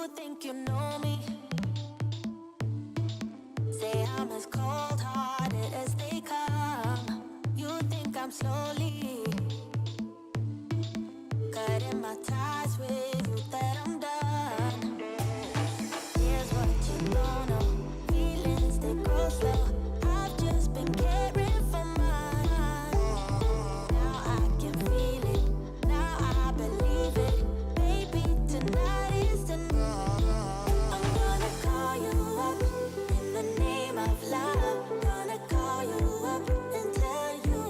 You think you know me? Say I'm as cold-hearted as they come. You think I'm slowly cutting my ties with you, that I'm done. Here's what you don't know. Feelings, they grow slow. I've just been caring for mine. Now I can feel it. Now I believe it. Baby, tonight is the night. I'm gonna call you up in the name of love. Gonna call you up and tell you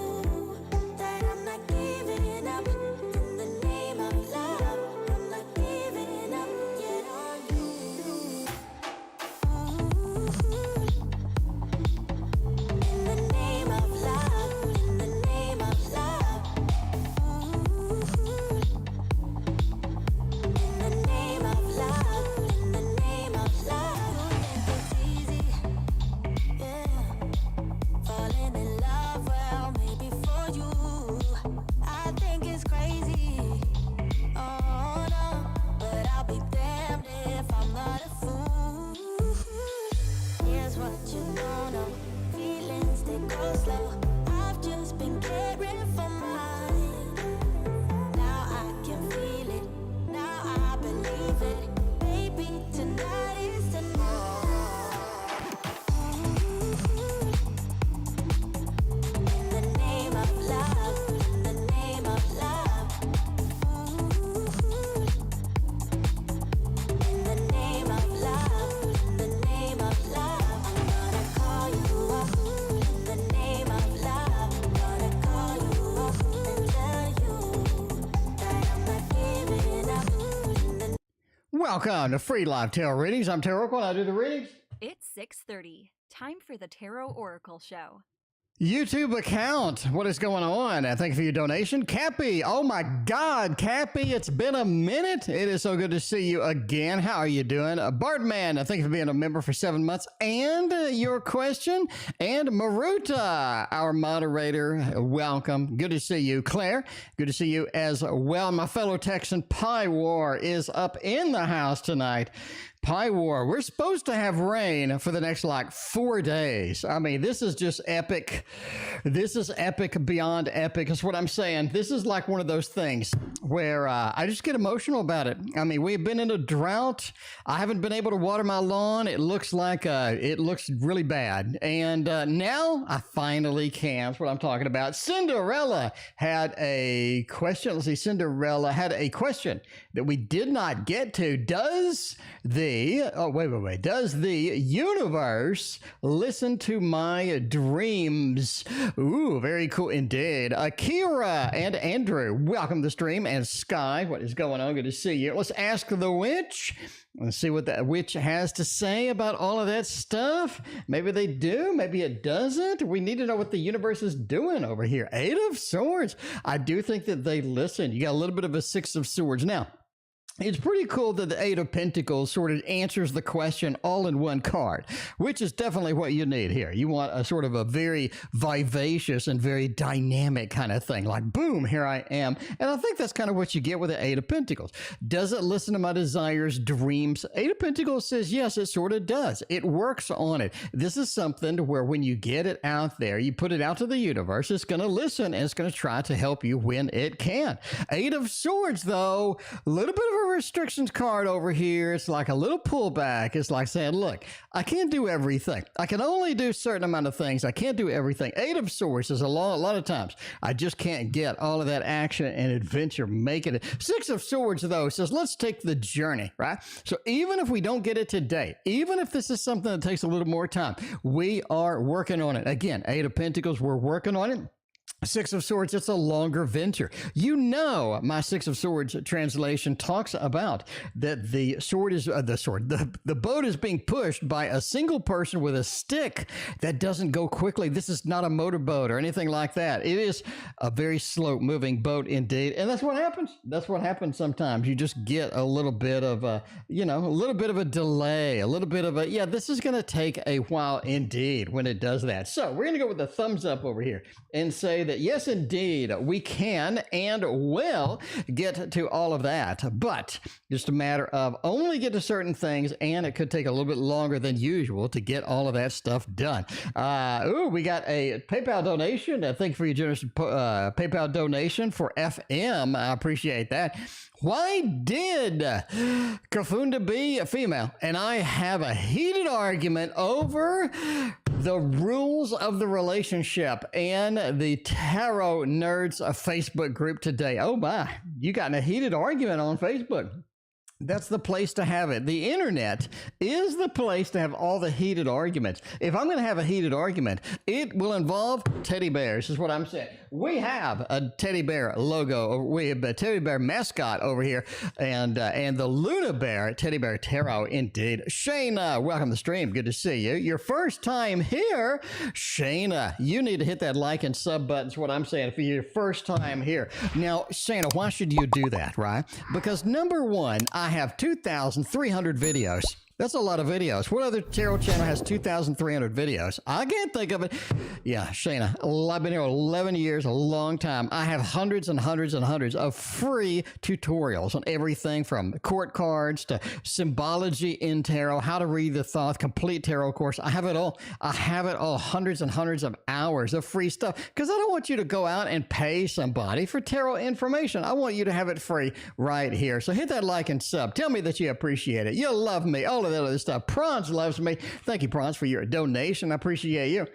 that I'm not giving up. In the name of love, I'm not giving up yet on you. In the name of love, in the name of love. In the name of love, in the name of love. You think it's easy, yeah. Falling in love, well, maybe for you. I think it's crazy, oh no. But I'll be damned if I'm not a fool. Here's what you don't know. Feelings, they go slow. I've just been caring for mine. Now I can feel it. Now I believe it. Baby, tonight is the night. In the name of love, in the name of love. In the name of love, in the name of love. I'm gonna call you up in the name of love. Gonna call you up and tell you that I'm not giving up. In the Welcome to Free Live Tarot Readings. I'm TarotOracle and I do the readings. It's 6:30. Time for the Tarot Oracle Show. YouTube account. What is going on? Thank you for your donation. Cappy. Oh my God, Cappy. It's been a minute. It is so good to see you again. How are you doing? Bartman, thank you for being a member for 7 months. And your question. And Maruta, our moderator. Welcome. Good to see you. Clare, good to see you as well. My fellow Texan, Pie War, is up in the house tonight. Pie War, we're supposed to have rain for the next like 4 days. I mean, this is just epic. This is epic beyond epic is what I'm saying. This is like one of those things where I just get emotional about it. I mean, we've been in a drought. I haven't been able to water my lawn. It looks like it looks really bad. And now I finally can. That's what I'm talking about. Cinderella had a question. Let's see. Cinderella had a question that we did not get to. Does the universe listen to my dreams? Ooh, very cool indeed. Akira and Andrew, welcome to the stream. And Sky, what is going on? Good to see you. Let's ask the witch. Let's see what the witch has to say about all of that stuff. Maybe they do, maybe it doesn't. We need to know what the universe is doing over here. 8 of Swords. I do think that they listen. You got a little bit of a 6 of Swords. Now, it's pretty cool that the 8 of Pentacles sort of answers the question all in one card, which is definitely what you need here. You want a sort of a very vivacious and very dynamic kind of thing, like boom, here I am. And I think that's kind of what you get with the 8 of Pentacles. Does it listen to my desires, dreams? 8 of Pentacles says yes, it sort of does. It works on it. This is something to where when you get it out there, you put it out to the universe, it's going to listen and it's going to try to help you when it can. 8 of Swords, though, a little bit of a restrictions card over here. It's like a little pullback. It's like saying, look, I can't do everything. I can only do a certain amount of things. I can't do everything. 8 of Swords is a lot of times I just can't get all of that action and adventure making it. 6 of Swords, though, says let's take the journey, right? So even if we don't get it today, even if this is something that takes a little more time, we are working on it. Again, 8 of Pentacles, we're working on it. 6 of Swords, it's a longer venture. You know, my 6 of Swords translation talks about that the sword is the boat is being pushed by a single person with a stick that doesn't go quickly. This is not a motorboat or anything like that. It is a very slow moving boat indeed. And that's what happens. That's what happens sometimes. You just get a little bit of a, a little bit of a delay, a little bit of a, yeah, this is going to take a while indeed when it does that. So we're going to go with the thumbs up over here and say that yes, indeed, we can and will get to all of that, but just a matter of only get to certain things, and it could take a little bit longer than usual to get all of that stuff done. We got a PayPal donation. Thank you for your generous PayPal donation for FM. I appreciate that. Why did Kafunda B, a female, and I have a heated argument over the rules of the relationship and the Tarot Nerds Facebook group today? Oh my, you got in a heated argument on Facebook. That's the place to have it. The internet is the place to have all the heated arguments. If I'm going to have a heated argument, it will involve teddy bears, is what I'm saying. We have a teddy bear logo. We have a teddy bear mascot over here, and the Luna Bear, Teddy Bear Tarot, indeed. Shaina, welcome to the stream. Good to see you. Your first time here, Shaina, you need to hit that like and sub button, is what I'm saying, for your first time here. Now, Shaina, why should you do that, right? Because number one, I have 2,300 videos. That's a lot of videos. What other tarot channel has 2,300 videos? I can't think of it. Yeah, Shaina, I've been here 11 years, a long time. I have hundreds and hundreds and hundreds of free tutorials on everything from court cards to symbology in tarot, how to read the thoughts, complete tarot course. I have it all. I have it all. Hundreds and hundreds of hours of free stuff, because I don't want you to go out and pay somebody for tarot information. I want you to have it free right here. So hit that like and sub. Tell me that you appreciate it. You love me. All of that other stuff. Prans loves me. Thank you, Prans, for your donation. I appreciate you.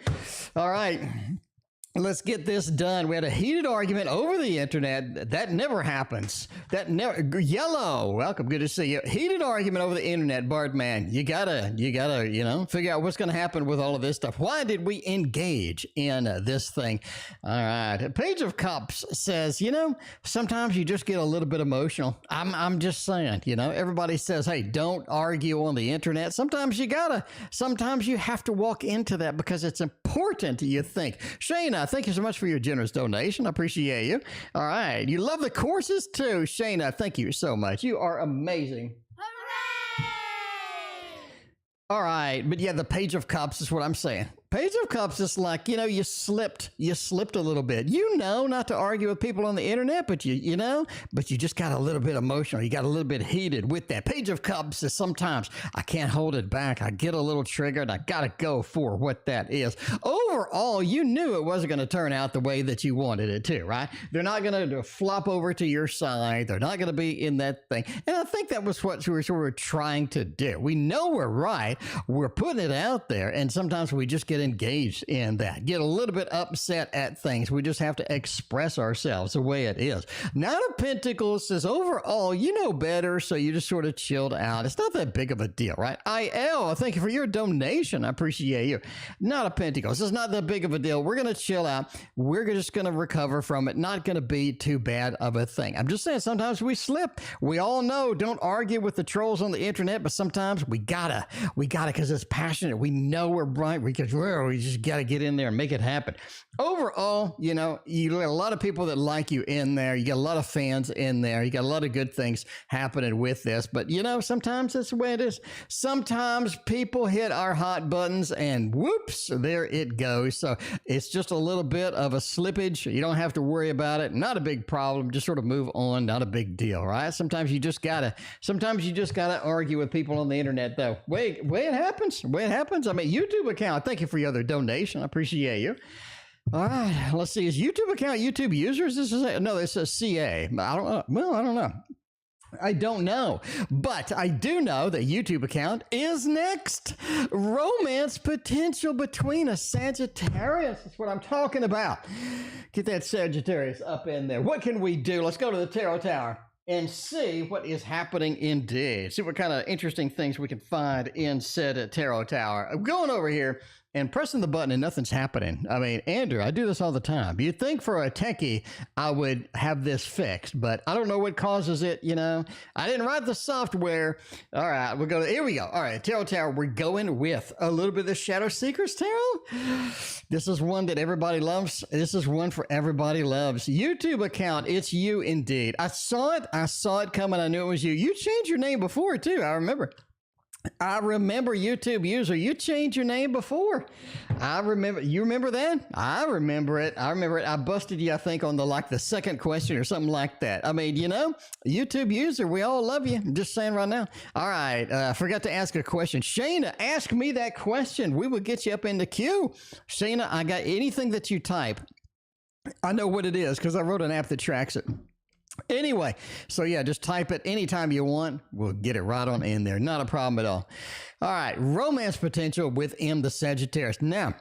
All right. Let's get this done. We had a heated argument over the internet. That never happens. That never. Yellow, welcome. Good to see you. Heated argument over the internet, Bardman. You gotta, figure out what's going to happen with all of this stuff. Why did we engage in this thing? All right. Page of Cups says, sometimes you just get a little bit emotional. I'm just saying, everybody says, hey, don't argue on the internet. Sometimes you have to walk into that because it's important, you think. Shaina, thank you so much for your generous donation. I appreciate you. All right. You love the courses too. Shaina, thank you so much. You are amazing. Hooray! All right. But yeah, the Page of Cups is what I'm saying. Page of Cups is like, you slipped a little bit. Not to argue with people on the internet, but you just got a little bit emotional. You got a little bit heated with that. Page of Cups is sometimes I can't hold it back. I get a little triggered. I got to go for what that is. Overall, you knew it wasn't going to turn out the way that you wanted it to, right? They're not going to flop over to your side. They're not going to be in that thing. And I think that was what we were sort of trying to do. We know we're right. We're putting it out there. And sometimes we just get engaged in that, get a little bit upset at things. We just have to express ourselves the way it is. Knight of Pentacles says, overall, you know better, so you just sort of chilled out. It's not that big of a deal, right? IL, thank you for your donation. I appreciate you. Knight of Pentacles, it's not that big of a deal. We're going to chill out. We're just going to recover from it. Not going to be too bad of a thing. I'm just saying, sometimes we slip. We all know, don't argue with the trolls on the internet, but sometimes we gotta, because it's passionate. We know we're right. We just got to get in there and make it happen. Overall, you got a lot of people that like you in there. You got a lot of fans in there. You got a lot of good things happening with this. But, sometimes that's the way it is. Sometimes people hit our hot buttons and whoops, there it goes. So it's just a little bit of a slippage. You don't have to worry about it. Not a big problem. Just sort of move on. Not a big deal, right? Sometimes you just gotta argue with people on the internet, though. Way it happens. I mean, YouTube account. Thank you for your other donation. I appreciate you. All right, let's see. Is YouTube account YouTube users? No, it says CA. I don't know. Well, I don't know. But I do know that YouTube account is next. Romance potential between a Sagittarius. That's what I'm talking about. Get that Sagittarius up in there. What can we do? Let's go to the Tarot Tower and see what is happening indeed. See what kind of interesting things we can find in said Tarot Tower. I'm going over here and pressing the button and nothing's happening. I mean, Andrew, I do this all the time. You'd think for a techie, I would have this fixed, but I don't know what causes it, I didn't write the software. All right, here we go. All right, Tarot Tower, we're going with a little bit of the Shadow Seekers Tarot. This is one that everybody loves. This is one for everybody loves. YouTube account, it's you indeed. I saw it coming. I knew it was you. You changed your name before too, I remember. I remember, YouTube user, you changed your name before. I remember. You remember that? I remember it. I busted you, I think, on the second question or something like that. I mean, YouTube user, we all love you. I'm just saying right now. All right. I forgot to ask a question. Shaina, ask me that question. We will get you up in the queue. Shaina, I got anything that you type. I know what it is because I wrote an app that tracks it. Anyway, so yeah, just type it anytime you want. We'll get it right on in there. Not a problem at all. All right, romance potential with M, the Sagittarius. Now,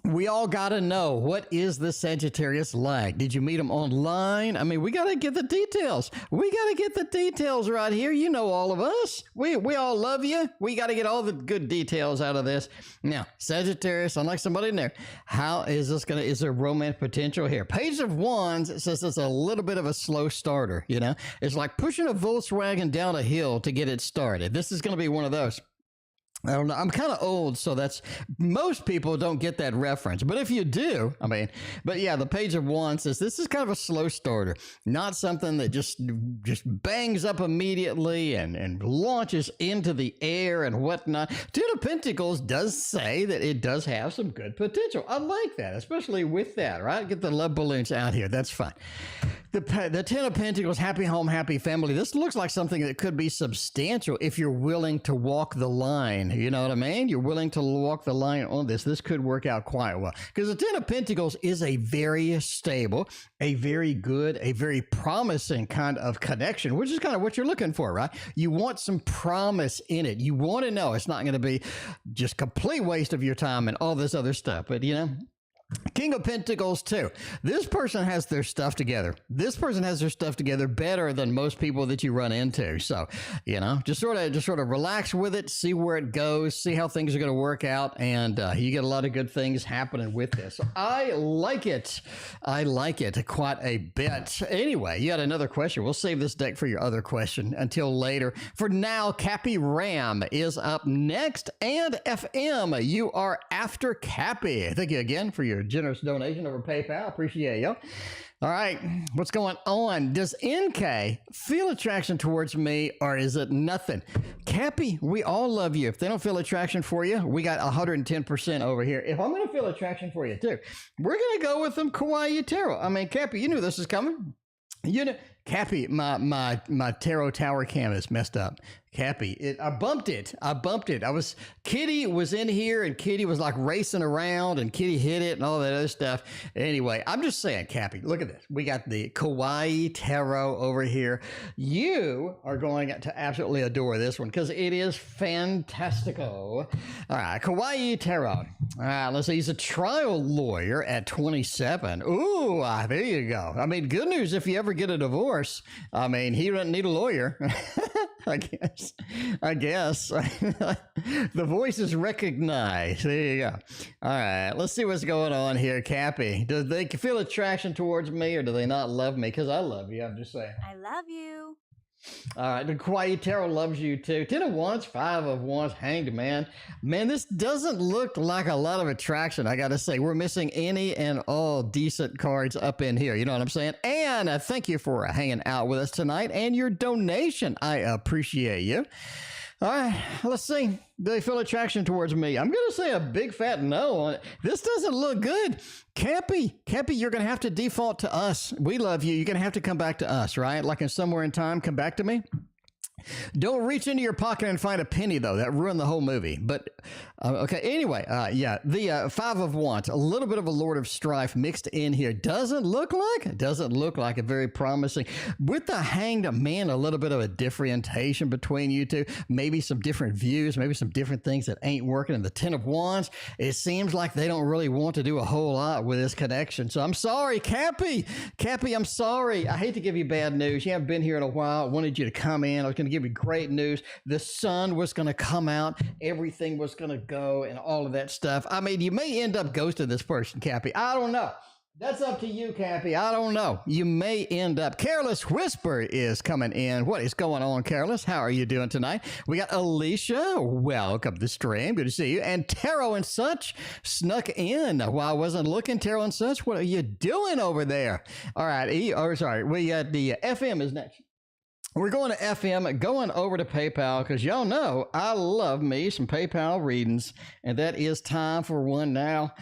we all got to know, what is the Sagittarius like? Did you meet him online? I mean, we got to get the details. We got to get the details right here. You know all of us. We all love you. We got to get all the good details out of this. Now, Sagittarius, unlike somebody in there, how is this going to, is there romance potential here? Page of Wands, it says it's a little bit of a slow starter, It's like pushing a Volkswagen down a hill to get it started. This is going to be one of those. I don't know. I'm kind of old, so most people don't get that reference. But if you do, but yeah, the Page of Wands says this is kind of a slow starter, not something that just bangs up immediately and launches into the air and whatnot. Ten of Pentacles does say that it does have some good potential. I like that, especially with that, right? Get the love balloons out here. That's fine. The Ten of Pentacles, happy home, happy family. This looks like something that could be substantial if you're willing to walk the line. You know what I mean? You're willing to walk the line on this. This could work out quite well. Because the Ten of Pentacles is a very stable, a very good, a very promising kind of connection, which is kind of what you're looking for, right? You want some promise in it. You want to know it's not going to be just complete waste of your time and all this other stuff. But, King of Pentacles too. This person has their stuff together. This person has their stuff together better than most people that you run into. So, just sort of relax with it, see where it goes, see how things are going to work out, and you get a lot of good things happening with this. So I like it. I like it quite a bit. Anyway, you got another question. We'll save this deck for your other question until later. For now, Cappy Ram is up next, and FM, you are after Cappy. Thank you again for your generous donation over PayPal. Appreciate you. All right, what's going on? Does NK feel attraction towards me, or is it nothing? Cappy, we all love you. If they don't feel attraction for you, we got 110% over here. If I'm going to feel attraction for you too, we're going to go with them Kawaii Tarot. Cappy, you knew this is coming. Cappy, my tarot tower cam is messed up. Cappy, I bumped it. Kitty was in here and Kitty was like racing around and Kitty hit it and all that other stuff. Anyway, I'm just saying, Cappy, look at this. We got the Kawaii Tarot over here. You are going to absolutely adore this one because it is fantastical. All right, Kawaii Tarot. All right, let's see. He's a trial lawyer at 27. Ooh, there you go. Good news if you ever get a divorce. He doesn't need a lawyer. I guess. The voice is recognized. There you go. All right, let's see what's going on here, Cappy. Do they feel attraction towards me, or do they not love me? Because I love you, I'm just saying. I love you. All right, the Kawaii Tarot loves you too. 10 of Wands, 5 of Wands, Hanged Man. Man, this doesn't look like a lot of attraction, I gotta say. We're missing any and all decent cards up in here, you know what I'm saying? And thank you for hanging out with us tonight and your donation. I appreciate you. All right, let's see. Do they feel attraction towards me? I'm going to say a big fat no on it. This doesn't look good. Cappy, you're going to have to default to us. We love you. You're going to have to come back to us, right? Like in Somewhere in Time, come back to me. Don't reach into your pocket and find a penny, though. That ruined the whole movie. But, okay, anyway, the 5 of Wands, a little bit of a Lord of Strife mixed in here. Doesn't look like it. Very promising. With the Hanged Man, a little bit of a differentiation between you two. Maybe some different views, maybe some different things that ain't working. And the 10 of Wands, it seems like they don't really want to do a whole lot with this connection. So I'm sorry, Cappy. Cappy, I'm sorry. I hate to give you bad news. You haven't been here in a while. I wanted you to come in. I was going to give you great news. The sun was going to come out. Everything was going to go and all of that stuff. You may end up ghosting this person, Cappy. I don't know. That's up to you, Cappy. I don't know. You may end up. Careless Whisper is coming in. What is going on, Careless? How are you doing tonight? We got Alisha. Welcome to the stream. Good to see you. And Tarot and Such snuck in while I wasn't looking. Tarot and Such, what are you doing over there? All right. We got the FM is next. We're going to FM, going over to PayPal, because y'all know I love me some PayPal readings, and that is time for one now.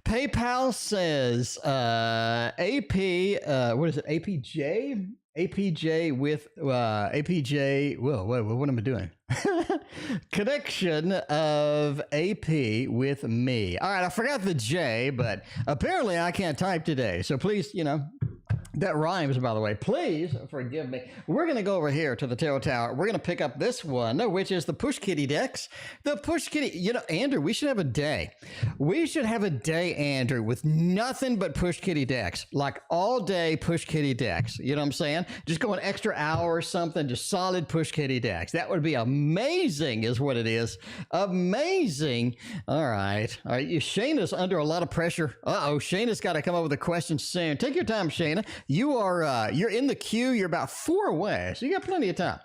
PayPal says AP, what is it, APJ? APJ with APJ, whoa, what am I doing? Connection of AP with me. All right, I forgot the J, but apparently I can't type today. So please, that rhymes, by the way. Please forgive me. We're going to go over here to the Tarot Tower. We're going to pick up this one, which is the Push Kitty decks. The Push Kitty, Andrew, we should have a day. We should have a day, Andrew, with nothing but Push Kitty decks. Like all day Push Kitty decks. You know what I'm saying? Just go an extra hour or something, just solid Push Kitty decks. That would be amazing is what it is. Amazing. All right. Shayna's under a lot of pressure. Uh-oh, Shayna's got to come up with a question soon. Take your time, Shaina. You're in the queue. You're about 4 away, so you got plenty of time.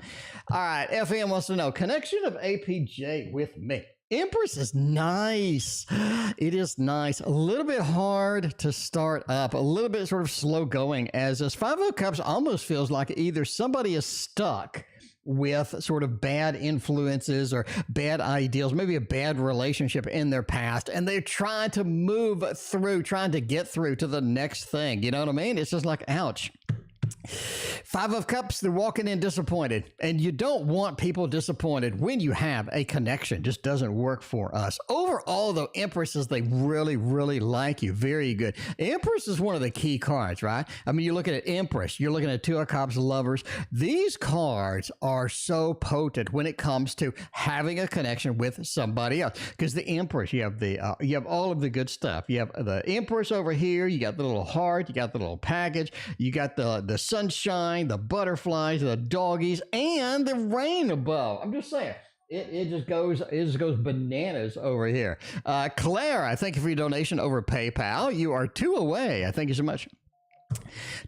All right, FM wants to know connection of APJ with me. Empress is nice. It is nice. A little bit hard to start up. A little bit sort of slow going, as this 5 of Cups almost feels like either somebody is stuck with sort of bad influences or bad ideals, maybe a bad relationship in their past, and they're trying to move through, trying to get through to the next thing. You know what I mean? It's just like, ouch. 5 of Cups, they're walking in disappointed, and you don't want people disappointed when you have a connection. Just doesn't work for us. Overall, though, Empresses, they really, really like you. Very good. Empress is one of the key cards, right? I mean, you're looking at Empress, you're looking at 2 of Cups, Lovers. These cards are so potent when it comes to having a connection with somebody else, because the Empress, you have all of the good stuff. You have the Empress over here, you got the little heart, you got the little package, you got the sunshine, the butterflies, the doggies, and the rain above. I'm just saying, it just goes bananas over here. Clare, I thank you for your donation over PayPal. You are 2 away. I thank you so much.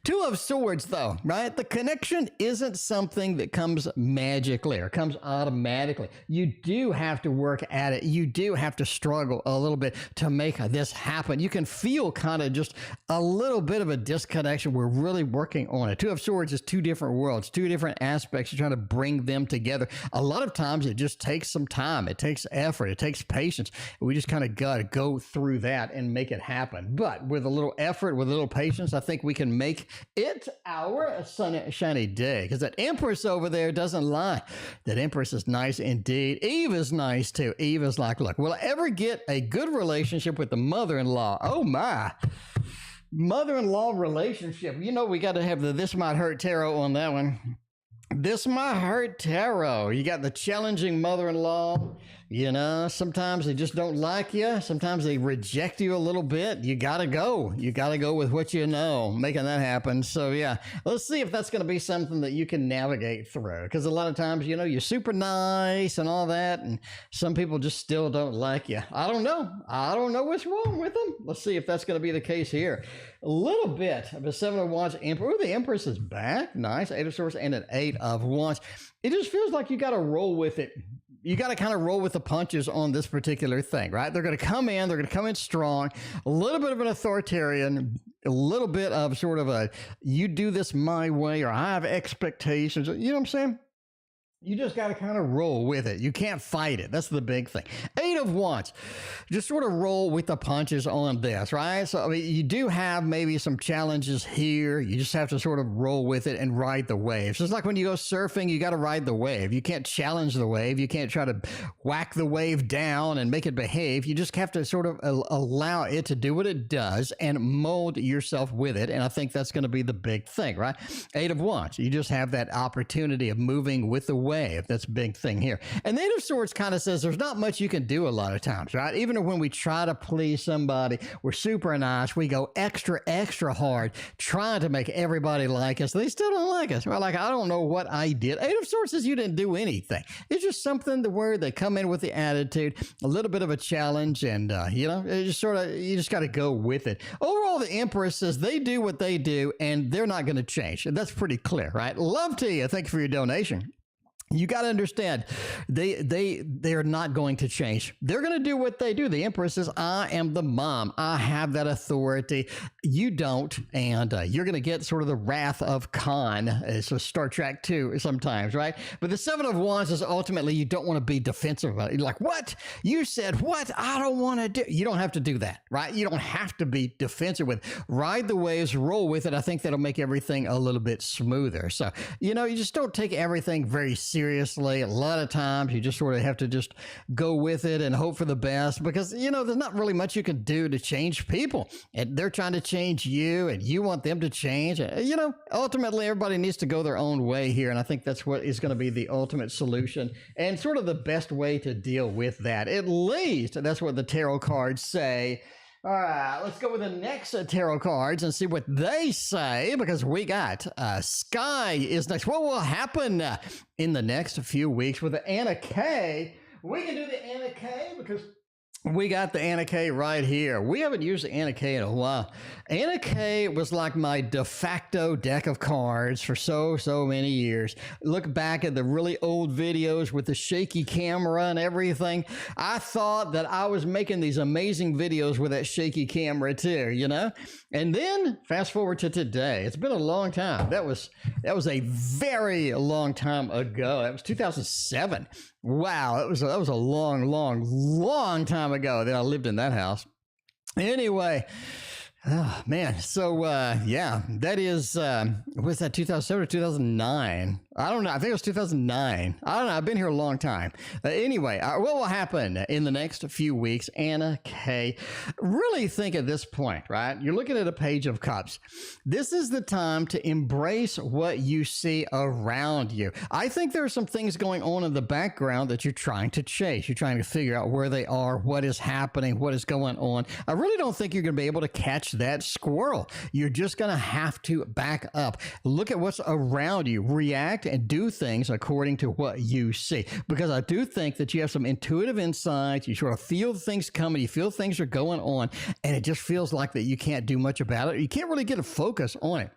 2 of Swords, though, right? The connection isn't something that comes magically or comes automatically. You do have to work at it. You do have to struggle a little bit to make this happen. You can feel kind of just a little bit of a disconnection. We're really working on it. 2 of Swords is 2 different worlds, 2 different aspects. You're trying to bring them together. A lot of times it just takes some time. It takes effort. It takes patience. We just kind of got to go through that and make it happen. But with a little effort, with a little patience, I think we can make it our shiny day, because that Empress over there doesn't lie. That Empress is nice indeed. Eve is nice too. Eve is like, look, will I ever get a good relationship with the mother-in-law? Oh my. Mother-in-law relationship. We got to have the This Might Hurt Tarot on that one. This Might Hurt Tarot. You got the challenging mother-in-law. Sometimes they just don't like you. Sometimes they reject you a little bit. You got to go. You got to go with what you know, making that happen. So, yeah, let's see if that's going to be something that you can navigate through. Because a lot of times, you're super nice and all that, and some people just still don't like you. I don't know. I don't know what's wrong with them. Let's see if that's going to be the case here. A little bit of a 7 of Wands. The Empress is back. Nice. 8 of Swords and an 8 of Wands. It just feels like you got to roll with it. You got to kind of roll with the punches on this particular thing, right? They're going to come in strong, a little bit of an authoritarian, a little bit of sort of a, you do this my way, or I have expectations. You know what I'm saying? You just got to kind of roll with it. You can't fight it. That's the big thing. 8 of Wands. Just sort of roll with the punches on this, right? So, you do have maybe some challenges here. You just have to sort of roll with it and ride the waves. It's like when you go surfing, you got to ride the wave. You can't challenge the wave. You can't try to whack the wave down and make it behave. You just have to sort of allow it to do what it does and mold yourself with it. And I think that's going to be the big thing, right? 8 of Wands. You just have that opportunity of moving with the wave. That's a big thing here. And the 8 of Swords kind of says there's not much you can do a lot of times, right? Even when we try to please somebody, we're super nice. We go extra, extra hard trying to make everybody like us. They still don't like us. We're like, I don't know what I did. 8 of Swords says you didn't do anything. It's just something to where they come in with the attitude, a little bit of a challenge, and, it just you just got to go with it. Overall, the Empress says they do what they do, and they're not going to change. And that's pretty clear, right? Love to you. Thank you for your donation. You got to understand, they are not going to change. They're going to do what they do. The Empress says, I am the mom. I have that authority. You don't, and you're going to get sort of the wrath of Khan. It's a Star Trek 2 sometimes, right? But the Seven of Wands is ultimately you don't want to be defensive about it. You're like, what? You said what? I don't want to do. You don't have to do that, right? You don't have to be defensive with it. Ride the waves, roll with it. I think that'll make everything a little bit smoother. So, you know, you just don't take everything very seriously. A lot of times you just sort of have to just go with it and hope for the best because, you know, there's not really much you can do to change people. And they're trying to change you and you want them to change. You know, ultimately everybody needs to go their own way here. And I think that's what is going to be the ultimate solution and sort of the best way to deal with that. At least that's what the tarot cards say. All right, let's go with the next tarot cards and see what they say because we got Sky is next. What will happen in the next few weeks with the Anna K? We can do the Anna K because we got the Anna K right here. We haven't used the Anna K in a while. Anna K was like my de facto deck of cards for so many years. Look back at the really old videos with the shaky camera and everything. I thought that I was making these amazing videos with that shaky camera too, you know? And then fast forward to today. It's been a long time. That was a very long time ago. That was 2007. Wow, that was a long time ago that I lived in that house. Anyway, oh man, so yeah, that is was that 2007 or 2009? I don't know. I think it was 2009. I don't know. I've been here a long time. Anyway, what will happen in the next few weeks? Anna K. Really think at this point, right? You're looking at a Page of Cups. This is the time to embrace what you see around you. I think there are some things going on in the background that you're trying to chase. You're trying to figure out where they are, what is happening, what is going on. I really don't think you're going to be able to catch that squirrel. You're just going to have to back up. Look at what's around you. React and do things according to what you see. Because I do think that you have some intuitive insights. You sort of feel things coming. You feel things are going on. And it just feels like that you can't do much about it. You can't really get a focus on it.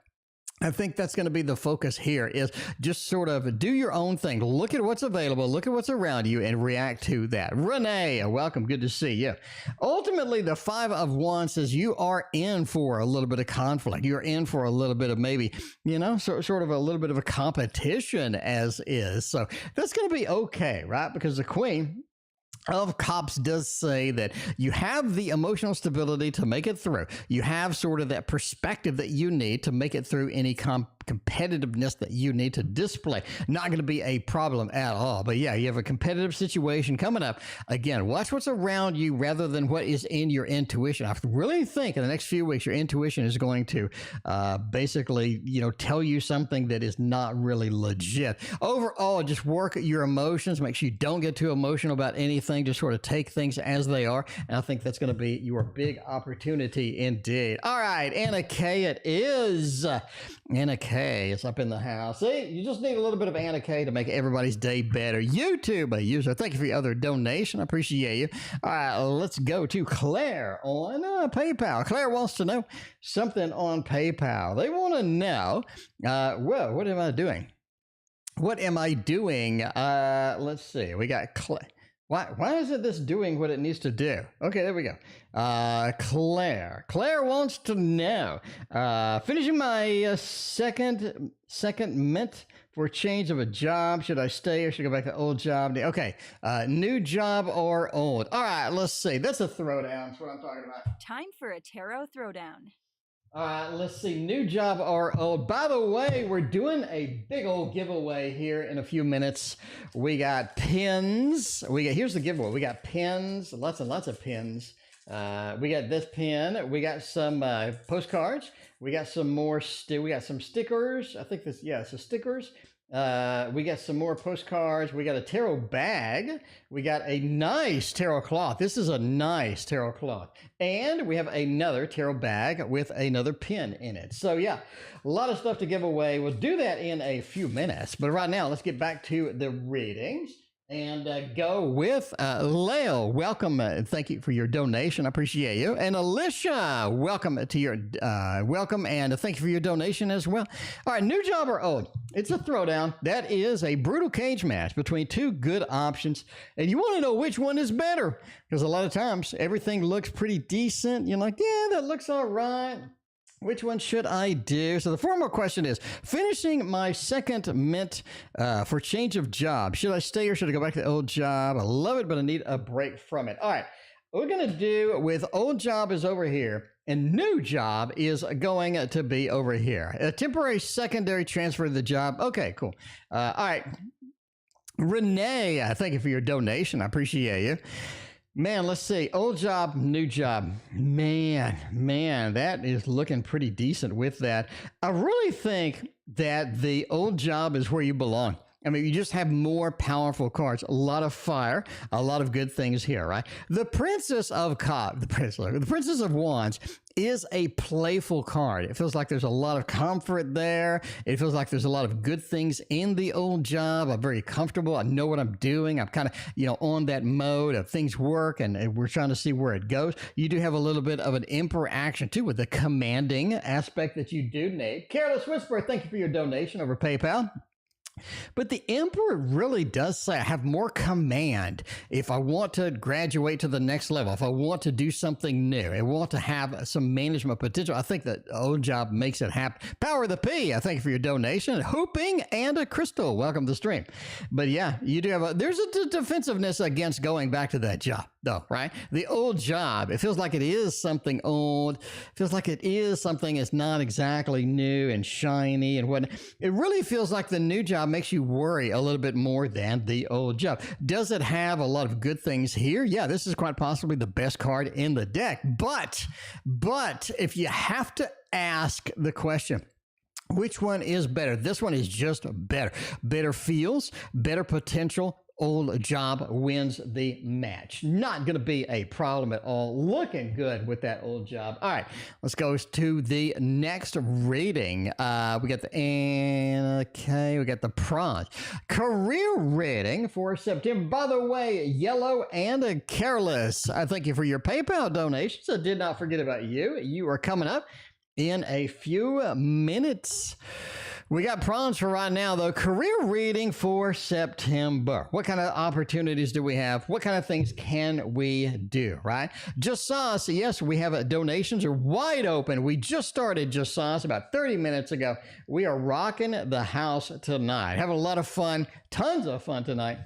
I think that's going to be the focus here is just sort of do your own thing. Look at what's available. Look at what's around you and react to that. Renee, welcome. Good to see you. Ultimately, the Five of Wands says you are in for a little bit of conflict. You're in for a little bit of maybe, you know, sort of a little bit of a competition as is. So that's going to be okay, right? Because the Queen of Cups does say that you have the emotional stability to make it through. You have sort of that perspective that you need to make it through any competitiveness that you need to display. Not going to be a problem at all. But yeah, you have a competitive situation coming up. Again, watch what's around you rather than what is in your intuition. I really think in the next few weeks, your intuition is going to basically, you know, tell you something that is not really legit. Overall, just work your emotions. Make sure you don't get too emotional about anything. Just sort of take things as they are. And I think that's going to be your big opportunity indeed. All right, Anna K it is. Anna K is up in the house. See, you just need a little bit of Anna K to make everybody's day better. YouTube user, thank you for your other donation. I appreciate you. All right, let's go to Claire on PayPal. Claire wants to know something on PayPal. They want to know, well, what am I doing? What am I doing? Let's see. We got Claire. Why isn't this doing what it needs to do? Okay, there we go. Claire wants to know, finishing my second mint for a change of a job. Should I stay or should I go back to old job? Okay, new job or old? All right, let's see. That's a throwdown. That's what I'm talking about. Time for a tarot throwdown. All right, let's see. New job or old. By the way, we're doing a big old giveaway here in a few minutes. We got pins. Here's the giveaway. We got pins, lots and lots of pins. We got this pin. We got some postcards. We got some more. We got some stickers. I think this. Yeah, so stickers. We got some more postcards. We got a tarot bag. We got a nice tarot cloth. This is a nice tarot cloth. And we have another tarot bag with another pin in it. So yeah, a lot of stuff to give away. We'll do that in a few minutes. But right now, let's get back to the readings. And go with Leo. Welcome. Thank you for your donation. I appreciate you. And Alisha, welcome to your welcome and thank you for your donation as well. All right, new job or old? It's a throwdown. That is a brutal cage match between two good options. And you want to know which one is better because a lot of times everything looks pretty decent. You're like, yeah, that looks all right. Which one should I do? So the formal question is, finishing my second mint for change of job. Should I stay or should I go back to the old job? I love it, but I need a break from it. All right, what we're going to do with old job is over here, and new job is going to be over here. A temporary secondary transfer of the job. Okay, cool. All right. Renee, thank you for your donation. I appreciate you. Man, let's see. Old job, new job. Man, that is looking pretty decent with that. I really think that the old job is where you belong. I mean, you just have more powerful cards, a lot of fire, a lot of good things here, right? The Princess of the Princess of Wands is a playful card. It feels like there's a lot of comfort there. It feels like there's a lot of good things in the old job. I'm very comfortable. I know what I'm doing. I'm kind of, on that mode of things work and we're trying to see where it goes. You do have a little bit of an emperor action too with the commanding aspect that you do need. Careless Whisper, thank you for your donation over PayPal. But the Emperor really does say I have more command if I want to graduate to the next level, if I want to do something new, I want to have some management potential. I think that old job makes it happen. Power of the P, I thank you for your donation. Hooping and a Crystal, welcome to the stream. But yeah, you do have there's a defensiveness against going back to that job though, right? The old job, it feels like it is something old, feels like it is something that's not exactly new and shiny and whatnot. It really feels like the new job makes you worry a little bit more than the old job. Does it have a lot of good things here? Yeah, this is quite possibly the best card in the deck. But if you have to ask the question, which one is better? This one is just better. Better feels, better potential. Old job wins the match. Not going to be a problem at all. Looking good with that old job. All right, let's go to the next reading. We got the Prans. Career reading for September. By the way, Yellow and Careless, I thank you for your PayPal donations. I did not forget about you. You are coming up in a few minutes. We got Prans for right now, though. Career reading for September. What kind of opportunities do we have? What kind of things can we do, right? Just Sauce, yes, we have donations are wide open. We just started Just Sauce about 30 minutes ago. We are rocking the house tonight. Having a lot of fun, tons of fun tonight.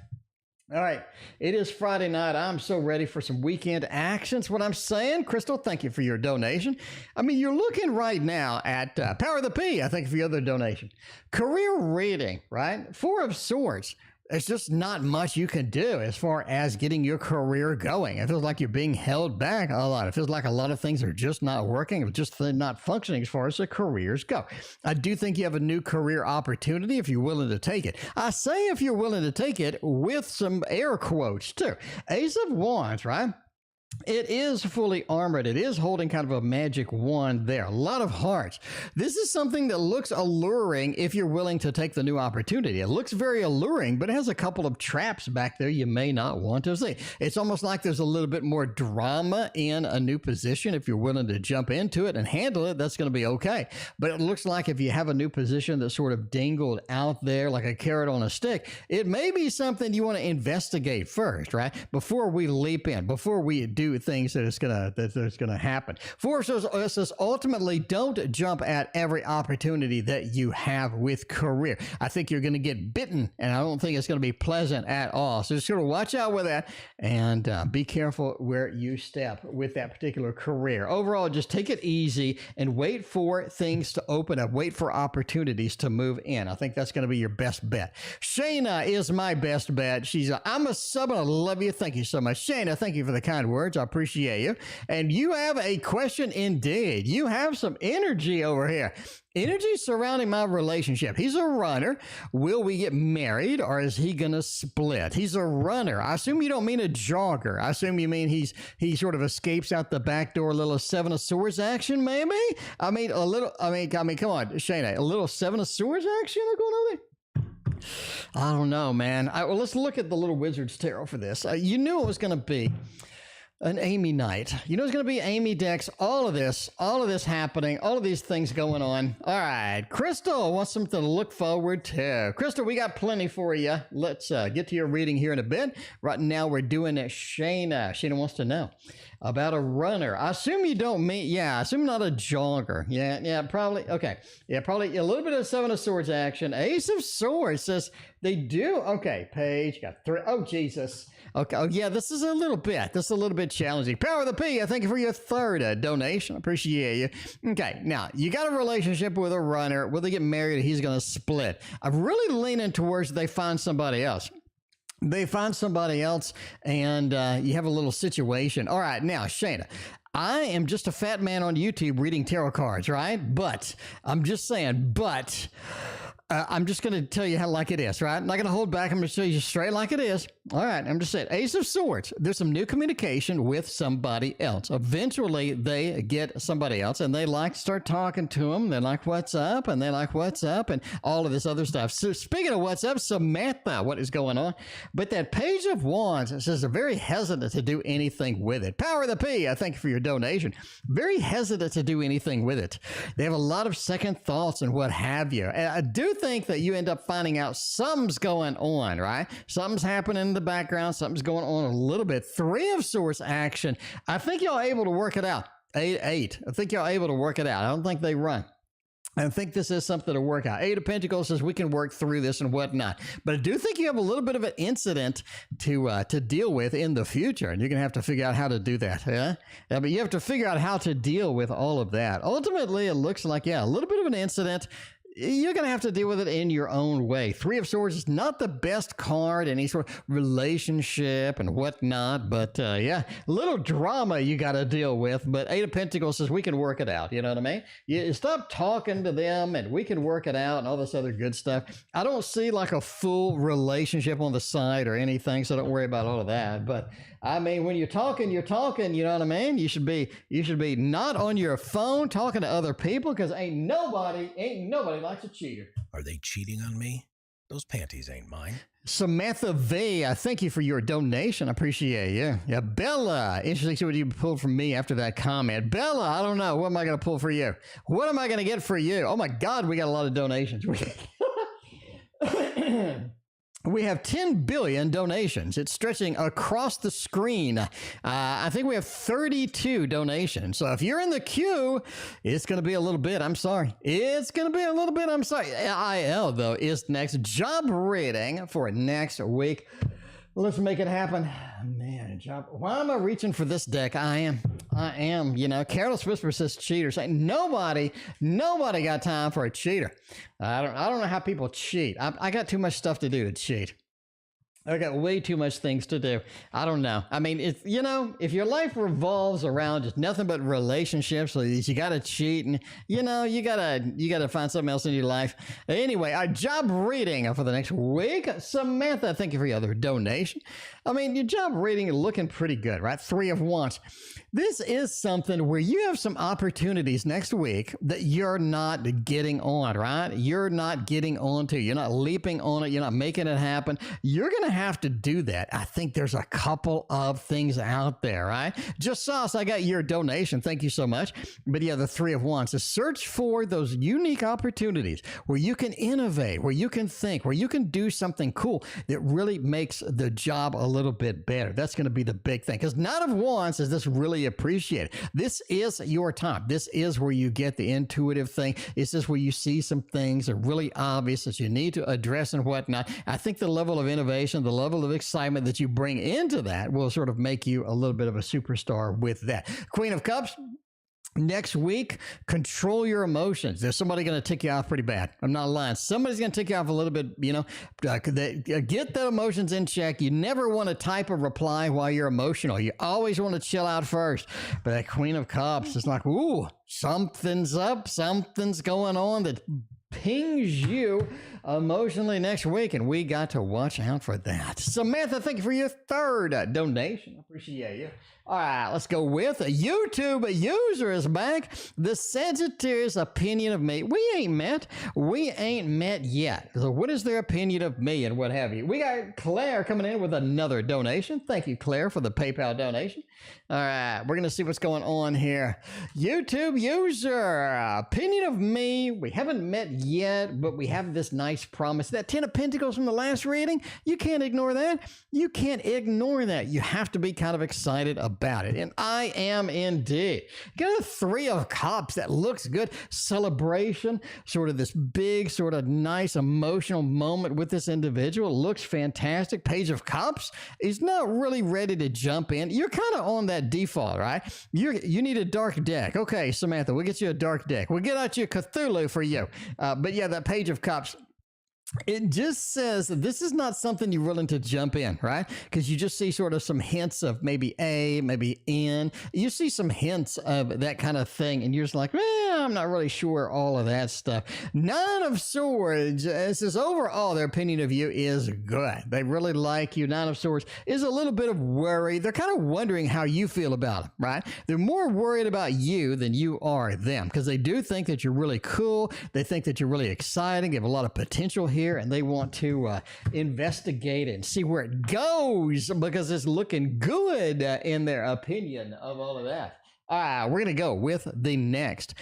All right, it is Friday night. I'm so ready for some weekend actions. What I'm saying, Crystal, thank you for your donation. I mean, you're looking right now at Power of the P. I thank you for your other donation. Career reading, right? Four of Swords. There's just not much you can do as far as getting your career going. It feels like you're being held back a lot. It feels like a lot of things are just not working, just not functioning as far as the careers go. I do think you have a new career opportunity if you're willing to take it. I say if you're willing to take it with some air quotes too. Ace of Wands, right? It is fully armored. It is holding kind of a magic wand there. A lot of hearts. This is something that looks alluring if you're willing to take the new opportunity. It looks very alluring, but it has a couple of traps back there you may not want to see. It's almost like there's a little bit more drama in a new position. If you're willing to jump into it and handle it, that's going to be okay. But it looks like if you have a new position that's sort of dangled out there like a carrot on a stick, it may be something you want to investigate first, right? Before we leap in, before we do things that's gonna happen. Four says ultimately don't jump at every opportunity that you have with career. I think you're gonna get bitten, and I don't think it's gonna be pleasant at all. So just sort of watch out with that and be careful where you step with that particular career. Overall, just take it easy and wait for things to open up. Wait for opportunities to move in. I think that's gonna be your best bet. Shaina is my best bet. I'm a sub and I love you. Thank you so much. Shaina, thank you for the kind words. I appreciate you. And you have a question indeed. You have some energy over here. Energy surrounding my relationship. He's a runner. Will we get married or is he going to split? He's a runner. I assume you don't mean a jogger. I assume you mean he sort of escapes out the back door, a little Seven of Swords action, maybe? I mean, come on, Shayna, a little Seven of Swords action going on there? I don't know, man. Well, let's look at the Little Wizard's Tarot for this. You knew it was going to be an Amy night. You know it's going to be Amy decks, all of this happening, all of these things going on. All right, Crystal wants something to look forward to. Crystal, we got plenty for you. Let's get to your reading here in a bit. Right now we're doing Shaina. Shaina wants to know about a runner. I assume you don't mean, I assume not a jogger. Yeah, probably. Okay. Yeah, probably a little bit of Seven of Swords action. Ace of Swords says they do. Okay, page, got 3. Oh, Jesus. Okay. Oh, yeah, this is a little bit challenging. Power of the P, I thank you for your 3rd donation. Appreciate you. Okay, now, you got a relationship with a runner. Will they get married? He's going to split. I'm really leaning towards they find somebody else. They find somebody else, and you have a little situation. All right, now, Shaina, I am just a fat man on YouTube reading tarot cards, right? But I'm just saying, I'm just going to tell you how like it is, right? I'm not going to hold back. I'm going to tell you straight like it is. All right, I'm just saying, Ace of Swords, there's some new communication with somebody else. Eventually, they get somebody else, and they like to start talking to them. They're like, what's up? And they're like, what's up? And all of this other stuff. So speaking of what's up, Samantha, what is going on? But that Page of Wands, it says they're very hesitant to do anything with it. Power of the P, I thank you for your donation. Very hesitant to do anything with it. They have a lot of second thoughts and what have you. And I do think that you end up finding out something's going on, right? Something's happening in the background. Something's going on a little bit. 3 of Swords action. I think y'all able to work it out. 8. I think y'all able to work it out. I don't think they run. I think this is something to work out. 8 of Pentacles says we can work through this and whatnot. But I do think you have a little bit of an incident to deal with in the future. And you're going to have to figure out how to do that. Yeah, but you have to figure out how to deal with all of that. Ultimately, it looks like, a little bit of an incident. You're going to have to deal with it in your own way. 3 of Swords is not the best card in any sort of relationship and whatnot, but a little drama you got to deal with. But 8 of Pentacles says we can work it out. You know what I mean? You stop talking to them and we can work it out and all this other good stuff. I don't see like a full relationship on the side or anything, so don't worry about all of that. But I mean, when you're talking, you know what I mean? You should be not on your phone talking to other people, because ain't nobody likes a cheater. Are they cheating on me? Those panties ain't mine. Samantha V, I thank you for your donation. I appreciate you. Yeah, Bella, interesting to see what you pulled from me after that comment. Bella, I don't know. What am I going to pull for you? What am I going to get for you? Oh my God, we got a lot of donations. We have 10 billion donations. It's stretching across the screen. I think we have 32 donations. So if you're in the queue, it's going to be a little bit. I'm sorry. It's going to be a little bit. I'm sorry. IL, though, is next. Job reading for next week. Let's make it happen. Man, job. Why am I reaching for this deck? I am. You know, Careless Whisper says cheaters. Nobody got time for a cheater. I don't know how people cheat. I got too much stuff to do to cheat. I got way too much things to do. I don't know. I mean, if your life revolves around just nothing but relationships, so you got to cheat, and you got to find something else in your life. Anyway, our job reading for the next week. Samantha, thank you for your other donation. I mean, your job reading is looking pretty good, right? 3 of Wands. This is something where you have some opportunities next week that you're not getting on, right? You're not getting onto. You're not leaping on it. You're not making it happen. You're going to have to do that. I think there's a couple of things out there, right? Just Sauce, I got your donation. Thank you so much. But yeah, the 3 of Wands. So search for those unique opportunities where you can innovate, where you can think, where you can do something cool that really makes the job a little bit better. That's going to be the big thing. Because Knight of Wands is this really appreciated. This is your time. This is where you get the intuitive thing. It's just where you see some things that are really obvious that you need to address and whatnot. I think the level of innovation, the level of excitement that you bring into that will sort of make you a little bit of a superstar with that. Queen of Cups. Next week, control your emotions. There's somebody going to tick you off pretty bad. I'm not lying. Somebody's going to tick you off a little bit, get the emotions in check. You never want to type a reply while you're emotional. You always want to chill out first. But that Queen of Cups is like, ooh, something's up. Something's going on that pings you emotionally next week, and we got to watch out for that. Samantha, thank you for your third donation. Appreciate you. All right, let's go with a YouTube user is back. The Sagittarius opinion of me. We ain't met. We ain't met yet. So what is their opinion of me and what have you? We got Claire coming in with another donation. Thank you, Claire, for the PayPal donation. All right, we're going to see what's going on here. YouTube user, opinion of me. We haven't met yet, but we have this nice promise. That 10 of Pentacles from the last reading, you can't ignore that. You can't ignore that. You have to be kind of excited about it. And I am indeed. Got a 3 of Cups that looks good. Celebration, sort of this big, sort of nice emotional moment with this individual. Looks fantastic. Page of Cups is not really ready to jump in. You're kind of on that default, right? You need a dark deck. Okay, Samantha, we'll get you a dark deck. We'll get out you Cthulhu for you. But yeah, that Page of Cups, it just says this is not something you're willing to jump in, right? Because you just see sort of some hints of maybe A, maybe N. You see some hints of that kind of thing, and you're just like, I'm not really sure all of that stuff. 9 of Swords says overall their opinion of you is good. They really like you. 9 of Swords is a little bit of worry. They're kind of wondering how you feel about it, right? They're more worried about you than you are them, because they do think that you're really cool. They think that you're really exciting. You have a lot of potential here, and they want to investigate and see where it goes because it's looking good in their opinion of all of that. We're going to go with the next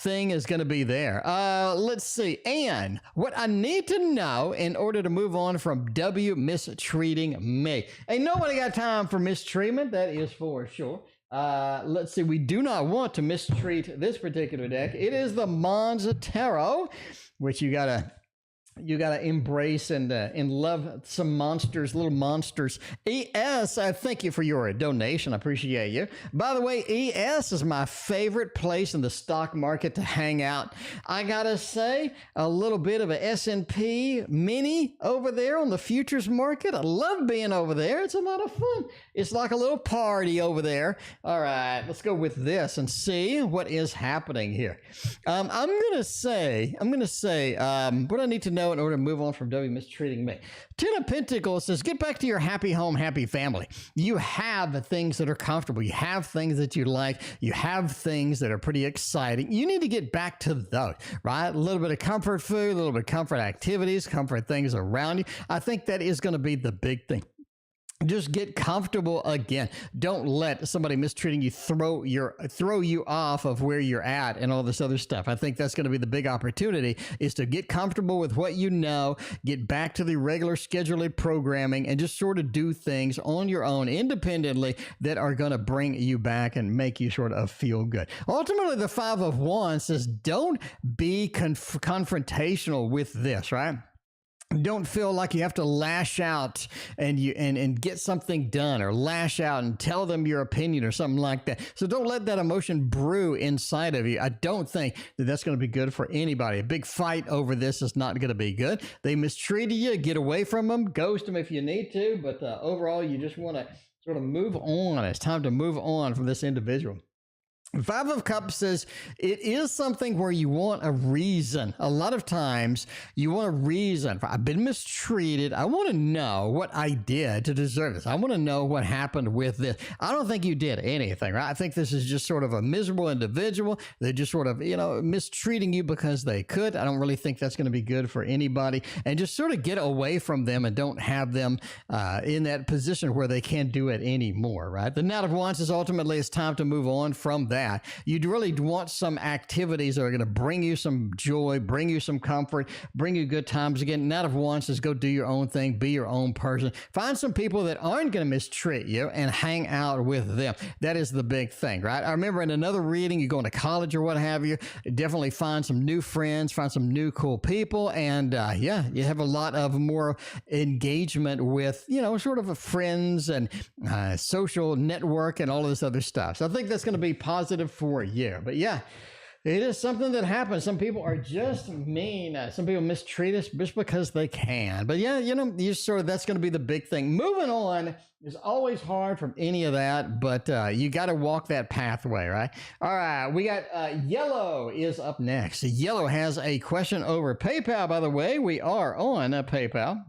thing is going to be there. Let's see. And what I need to know in order to move on from W mistreating me. Ain't nobody got time for mistreatment. That is for sure. Let's see. We do not want to mistreat this particular deck. It is the Maruta Tarot, which you got to embrace and love some monsters, little monsters. ES, I thank you for your donation. I appreciate you. By the way, ES is my favorite place in the stock market to hang out. I gotta say, a little bit of a S&P mini over there on the futures market. I love being over there. It's a lot of fun. It's like a little party over there. All right, let's go with this and see what is happening here. I'm gonna say what I need to know in order to move on from W mistreating me. 10 of Pentacles says, get back to your happy home, happy family. You have things that are comfortable. You have things that you like. You have things that are pretty exciting. You need to get back to those, right? A little bit of comfort food, a little bit of comfort activities, comfort things around you. I think that is going to be the big thing. Just get comfortable again. Don't let somebody mistreating you throw you off of where you're at and all this other stuff. I think that's going to be the big opportunity, is to get comfortable with what you know, get back to the regular scheduled programming, and just sort of do things on your own independently that are going to bring you back and make you sort of feel good. Ultimately, the 5 of Wands says don't be confrontational with this, right? Don't feel like you have to lash out and get something done, or lash out and tell them your opinion or something like that. So don't let that emotion brew inside of you. I don't think that that's going to be good for anybody. A big fight over this is not going to be good. They mistreated you. Get away from them. Ghost them if you need to. But overall, you just want to sort of move on. It's time to move on from this individual. 5 of Cups says it is something where you want a reason. A lot of times you want a reason. I've been mistreated. I want to know what I did to deserve this. I want to know what happened with this. I don't think you did anything, right? I think this is just sort of a miserable individual. They're just sort of, mistreating you because they could. I don't really think that's going to be good for anybody. And just sort of get away from them and don't have them in that position where they can't do it anymore, right? The Knight of Wands is ultimately it's time to move on from that. You'd really want some activities that are going to bring you some joy, bring you some comfort, bring you good times. Again, Knight of Wands says go do your own thing, be your own person. Find some people that aren't going to mistreat you and hang out with them. That is the big thing, right? I remember in another reading, you're going to college or what have you, definitely find some new friends, find some new cool people, and you have a lot of more engagement with, sort of friends and social network and all of this other stuff. So I think that's going to be positive for you. But yeah, It is something that happens. Some people are just mean. Some people mistreat us just because they can. But yeah, you sort of, that's going to be the big thing. Moving on is always hard from any of that, but you got to walk that pathway, right? All right, we got Yellow is up next. Yellow has a question over PayPal, by the way. We are on PayPal.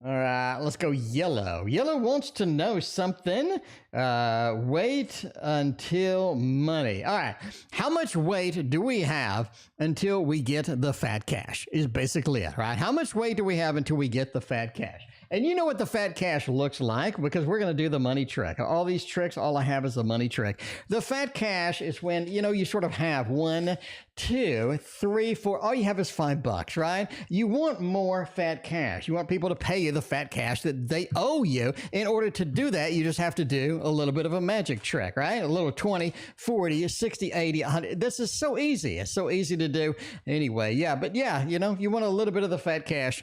All right, let's go Yellow. Yellow wants to know something. Wait until money. All right, how much wait do we have until we get the fat cash is basically it, right? How much wait do we have until we get the fat cash? And you know what the fat cash looks like because we're going to do the money trick. All these tricks, all I have is a money trick. The fat cash is when, you sort of have 1, 2, 3, 4. All you have is $5, right? You want more fat cash. You want people to pay you the fat cash that they owe you. In order to do that, you just have to do a little bit of a magic trick, right? A little 20, 40, 60, 80, 100. This is so easy. It's so easy to do anyway. Yeah, but yeah, you want a little bit of the fat cash.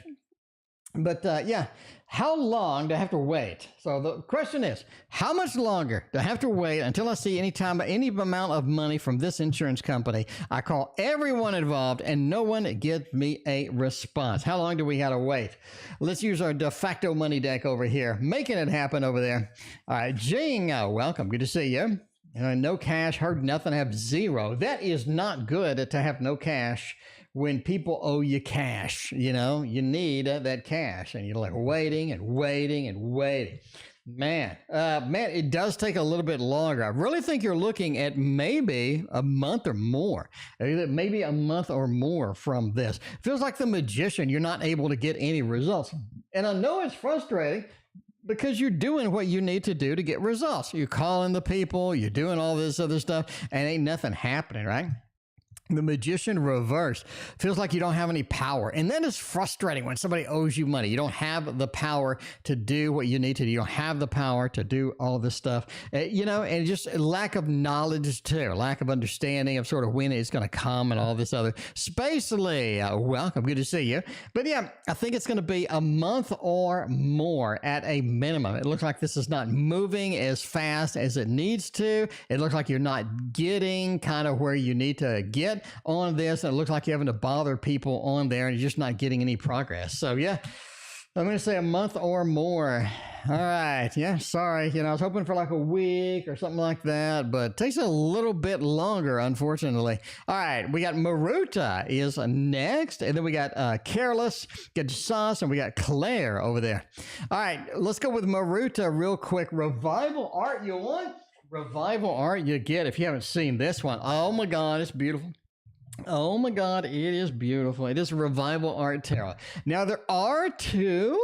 But yeah, how long do I have to wait? So the question is, how much longer do I have to wait until I see any amount of money from this insurance company? I call everyone involved and no one gives me a response. How long do we have to wait? Let's use our de facto money deck over here, making it happen over there. All right, Jing, welcome. Good to see you. No cash, heard nothing, have 0. That is not good to have no cash. When people owe you cash, you need that cash and you're like waiting and waiting and waiting. Man, it does take a little bit longer. I really think you're looking at maybe a month or more, maybe a month or more from this. Feels like the magician. You're not able to get any results. And I know it's frustrating because you're doing what you need to do to get results. You're calling the people, you're doing all this other stuff, and ain't nothing happening, right? The magician reverse feels like you don't have any power. And that is frustrating when somebody owes you money. You don't have the power to do what you need to do. You don't have the power to do all this stuff, and just lack of knowledge too, lack of understanding of sort of when it's going to come and all this other. Sspaacely, welcome. Good to see you. But yeah, I think it's going to be a month or more at a minimum. It looks like this is not moving as fast as it needs to. It looks like you're not getting kind of where you need to get on this, and it looks like you're having to bother people on there and you're just not getting any progress. So yeah, I'm going to say a month or more. All right. Yeah, sorry. I was hoping for like a week or something like that, but it takes a little bit longer, unfortunately. All right. We got Maruta is next, and then we got Careless, got Sauce, and we got Clare over there. All right. Let's go with Maruta real quick. Revival art you want? Revival art you get if you haven't seen this one. Oh my God, it's beautiful. Oh my God, it is beautiful. It is Revival Art Tarot. Now there are two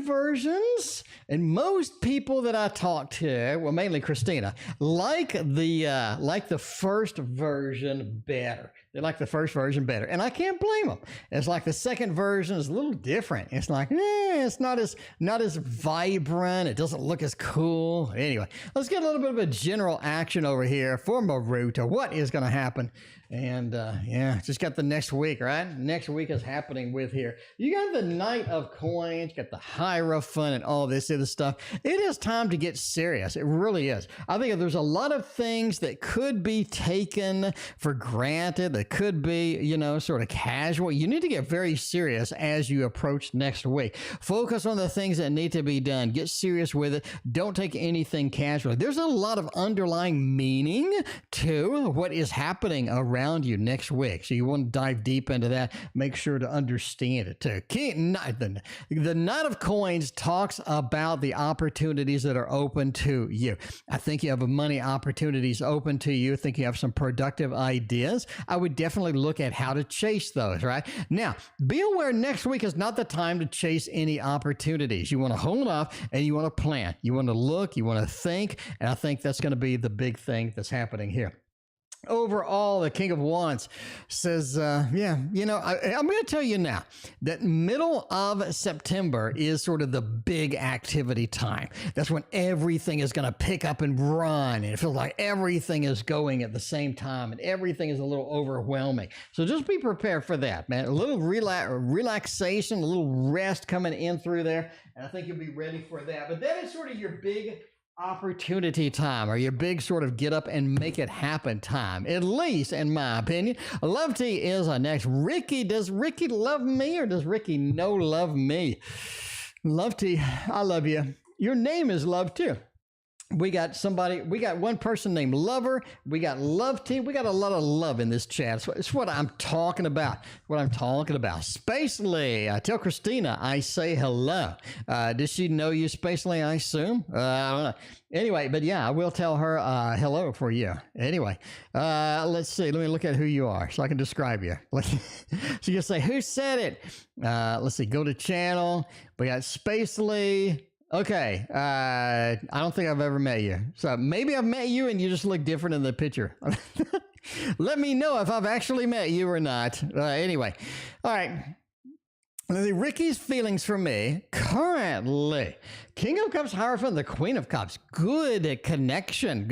versions, and most people that I talk to, well, mainly Christina, like the first version better. They like the first version better, and I can't blame them. It's like the second version is a little different. It's like, it's not as vibrant. It doesn't look as cool. Anyway, let's get a little bit of a general action over here for Maruta. What is going to happen? And yeah, just got the next week, right? Next week is happening with here. You got the Knight of Coins, got the Hierophant, and all this other stuff. It is time to get serious. It really is. I think there's a lot of things that could be taken for granted, that could be, sort of casual. You need to get very serious as you approach next week. Focus on the things that need to be done. Get serious with it. Don't take anything casually. There's a lot of underlying meaning to what is happening around you next week. So you want to dive deep into that. Make sure to understand it too. The Knight of Coins talks about the opportunities that are open to you. I think you have money opportunities open to you. I think you have some productive ideas. I would definitely look at how to chase those, right? Now, be aware next week is not the time to chase any opportunities. You want to hold off and you want to plan. You want to look, you want to think, and I think that's going to be the big thing that's happening here. Overall, the King of Wands says, I'm going to tell you now that middle of September is sort of the big activity time. That's when everything is going to pick up and run, and it feels like everything is going at the same time, and everything is a little overwhelming. So just be prepared for that, man. A little relaxation, a little rest coming in through there, and I think you'll be ready for that. But that is sort of your big opportunity time, or your big sort of get up and make it happen time, at least in my opinion. Lovety is next. Ricky, does Ricky love me, or does Ricky no love me? Lovety, I love you. Your name is Love too. We got one person named Lover. We got Lovety. We got a lot of love in this chat. It's what I'm talking about. Sspaacely, tell Christina I say hello. Does she know you, Sspaacely, I assume? I don't know. Anyway, but yeah, I will tell her hello for you. Anyway, let's see. Let me look at who you are so I can describe you. So you say, who said it? Let's see. Go to channel. We got Sspaacely. Okay, I don't think I've ever met you. So maybe I've met you and you just look different in the picture. Let me know if I've actually met you or not. Anyway, all right. Ricky's feelings for me currently. King of Cups, Hierophant, the Queen of Cups. Good connection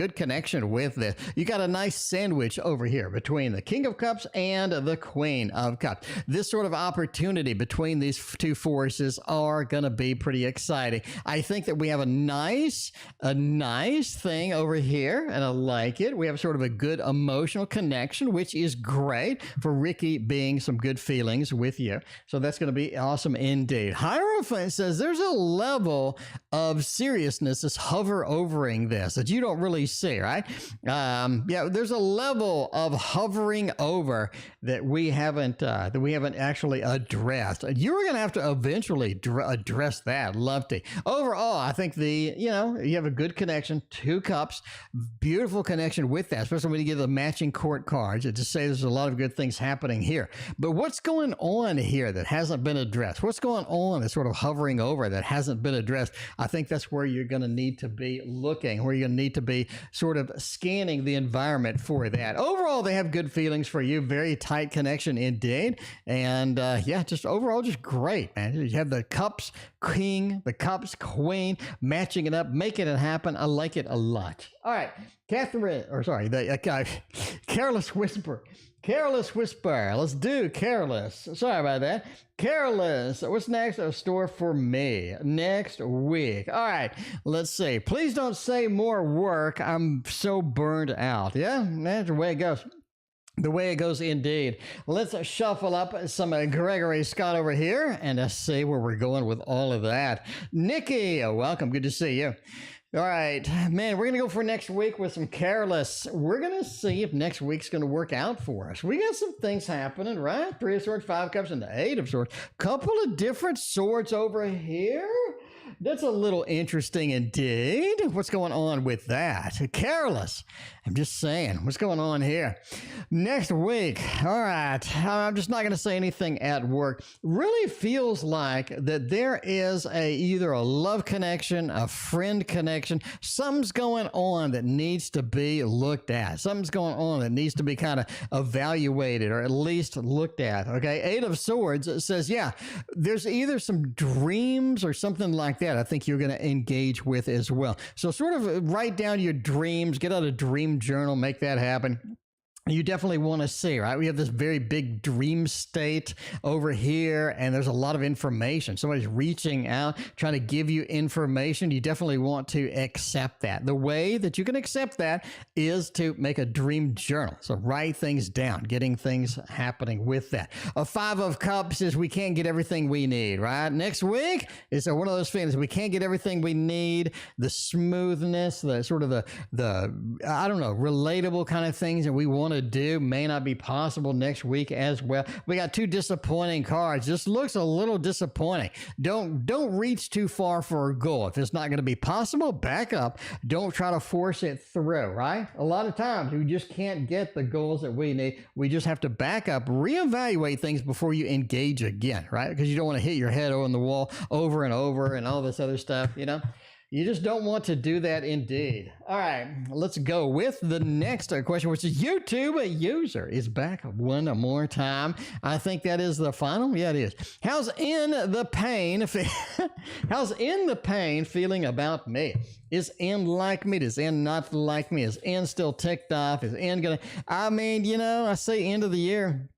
with this. You got a nice sandwich over here between the King of Cups and the Queen of Cups. This sort of opportunity between these two forces are going to be pretty exciting. I think that we have a nice thing over here, and I like it. We have sort of a good emotional connection, which is great for Ricky being some good feelings with you. So that's going to be awesome indeed. Hierophant says there's a level of seriousness that's hovering this that you don't really see, right? Yeah, there's a level of hovering over that we haven't actually addressed. You're going to have to eventually address that, Lovety. Overall, I think you have a good connection. 2 cups, beautiful connection with that, especially when you get the matching court cards. It just says there's a lot of good things happening here. But what's going on here that hasn't been addressed? What's going on that's sort of hovering over that hasn't been addressed? I think that's where you're going to need to be looking, where you're going to need to be sort of scanning the environment for that. Overall, they have good feelings for you. Very tight connection indeed. And yeah, just overall, just great, man. You have the Cups King, the Cups Queen, matching it up, making it happen. I like it a lot. All right, Careless Whisper. Careless Whisper. Let's do Careless. Sorry about that. Careless. What's next? A store for me next week. All right. Let's see. Please don't say more work. I'm so burned out. Yeah, that's the way it goes. The way it goes indeed. Let's shuffle up some Gregory Scott over here and see where we're going with all of that. Nikki, welcome. Good to see you. All right, man, we're going to go for next week with some Careless. We're going to see if next week's going to work out for us. We got some things happening, right? 3 of Swords, 5 of Cups, and the 8 of Swords. Couple of different swords over here. That's a little interesting indeed. What's going on with that? Careless. I'm just saying, what's going on here? Next week, all right, I'm just not going to say anything at work. Really feels like that there is either a love connection, a friend connection. Something's going on that needs to be looked at. Something's going on that needs to be kind of evaluated or at least looked at, okay? 8 of Swords says, yeah, there's either some dreams or something like that I think you're going to engage with as well. So sort of write down your dreams, get out a dream journal, make that happen. You definitely want to see, right? We have this very big dream state over here, and there's a lot of information. Somebody's reaching out, trying to give you information. You definitely want to accept that. The way that you can accept that is to make a dream journal. So write things down, getting things happening with that. A 5 of Cups is we can't get everything we need, right? Next week is one of those feelings. We can't get everything we need. The smoothness, the sort of the I don't know, relatable kind of things that we want to do may not be possible next week as well. We got 2 disappointing cards. This looks a little disappointing. Don't reach too far for a goal. If it's not going to be possible, back up. Don't try to force it through, right? A lot of times we just can't get the goals that we need. We just have to back up, reevaluate things before you engage again, right? Because you don't want to hit your head on the wall over and over and all this other stuff, you know? You just don't want to do that indeed. All right, let's go with the next question, which is YouTube user is back one more time. I think that is the final. Yeah, it is. How's in the pain feeling about me? Is N like me? Does N not like me? Is N still ticked off? Is N gonna, I mean, you know, I say end of the year.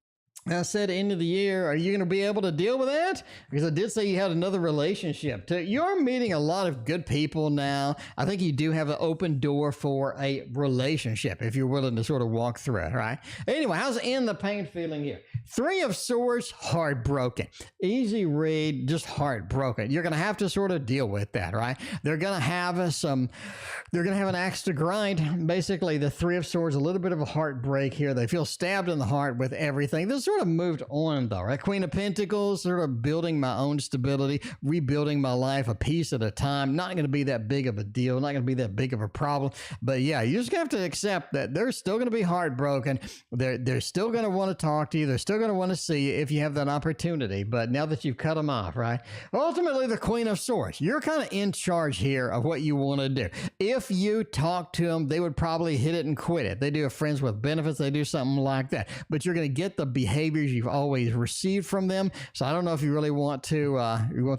I said end of the year, are you going to be able to deal with that? Because I did say you had another relationship. You're meeting a lot of good people now. I think you do have an open door for a relationship if you're willing to sort of walk through it, right? Anyway, how's in the pain feeling here? 3 of Swords, heartbroken. Easy read, just heartbroken. You're going to have to sort of deal with that, right? They're going to have an axe to grind. Basically, the 3 of Swords, a little bit of a heartbreak here. They feel stabbed in the heart with everything. This sort of moved on though, right? Queen of Pentacles, sort of building my own stability, rebuilding my life a piece at a time. Not going to be that big of a deal, not going to be that big of a problem. But yeah, you just have to accept that they're still going to be heartbroken. They're still going to want to talk to you. They're still going to want to see you if you have that opportunity. But now that you've cut them off, right? Ultimately, the Queen of Swords, you're kind of in charge here of what you want to do. If you talk to them, they would probably hit it and quit it. They do a friends with benefits. They do something like that. But you're going to get the behaviors you've always received from them. So I don't know if you really want to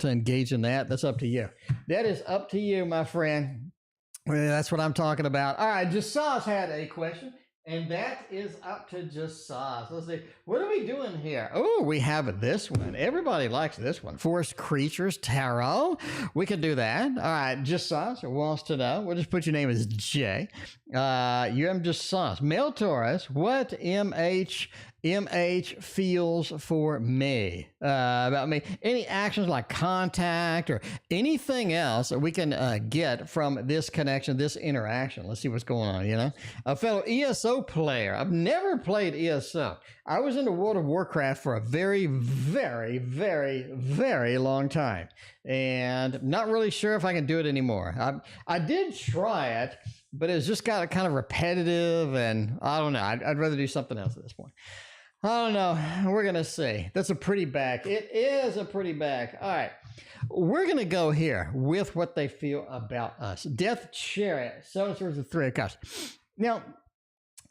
engage in that. That's up to you. That is up to you, my friend. Well, that's what I'm talking about. All right, Jasaz had a question, and that is up to Jasaz. Let's see. What are we doing here? Oh, we have this one. Everybody likes this one. Forest Creatures Tarot. We can do that. All right, Jasaz wants to know. We'll just put your name as J. You am Jasaz. Male Taurus. What MH feels for me, about me. Any actions like contact or anything else that we can get from this connection, this interaction. Let's see what's going on, you know? A fellow ESO player. I've never played ESO. I was into World of Warcraft for a very, very, very, very long time. And not really sure if I can do it anymore. I did try it, but it's just got kind of repetitive, and I don't know. I'd rather do something else at this point. I don't know. We're going to see. That's a pretty back. It is a pretty back. All right. We're going to go here with what they feel about us. Death Chariot. 7 Swords of 3 of Cups. Now,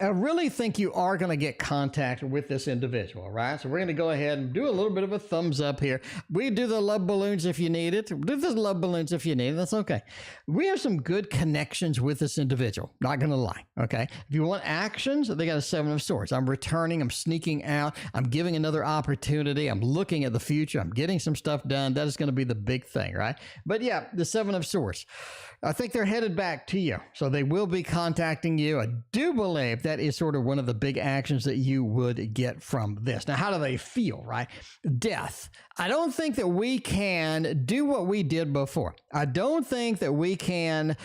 I really think you are going to get contact with this individual, right? So we're going to go ahead and do a little bit of a thumbs up here. We do the love balloons if you need it. Do the love balloons if you need it. That's okay. We have some good connections with this individual. Not going to lie, okay? If you want actions, they got a 7 of Swords. I'm returning. I'm sneaking out. I'm giving another opportunity. I'm looking at the future. I'm getting some stuff done. That is going to be the big thing, right? But yeah, the 7 of Swords. I think they're headed back to you. So they will be contacting you. I do believe that is sort of one of the big actions that you would get from this. Now, how do they feel, right? Death. I don't think that we can do what we did before. I don't think that we can,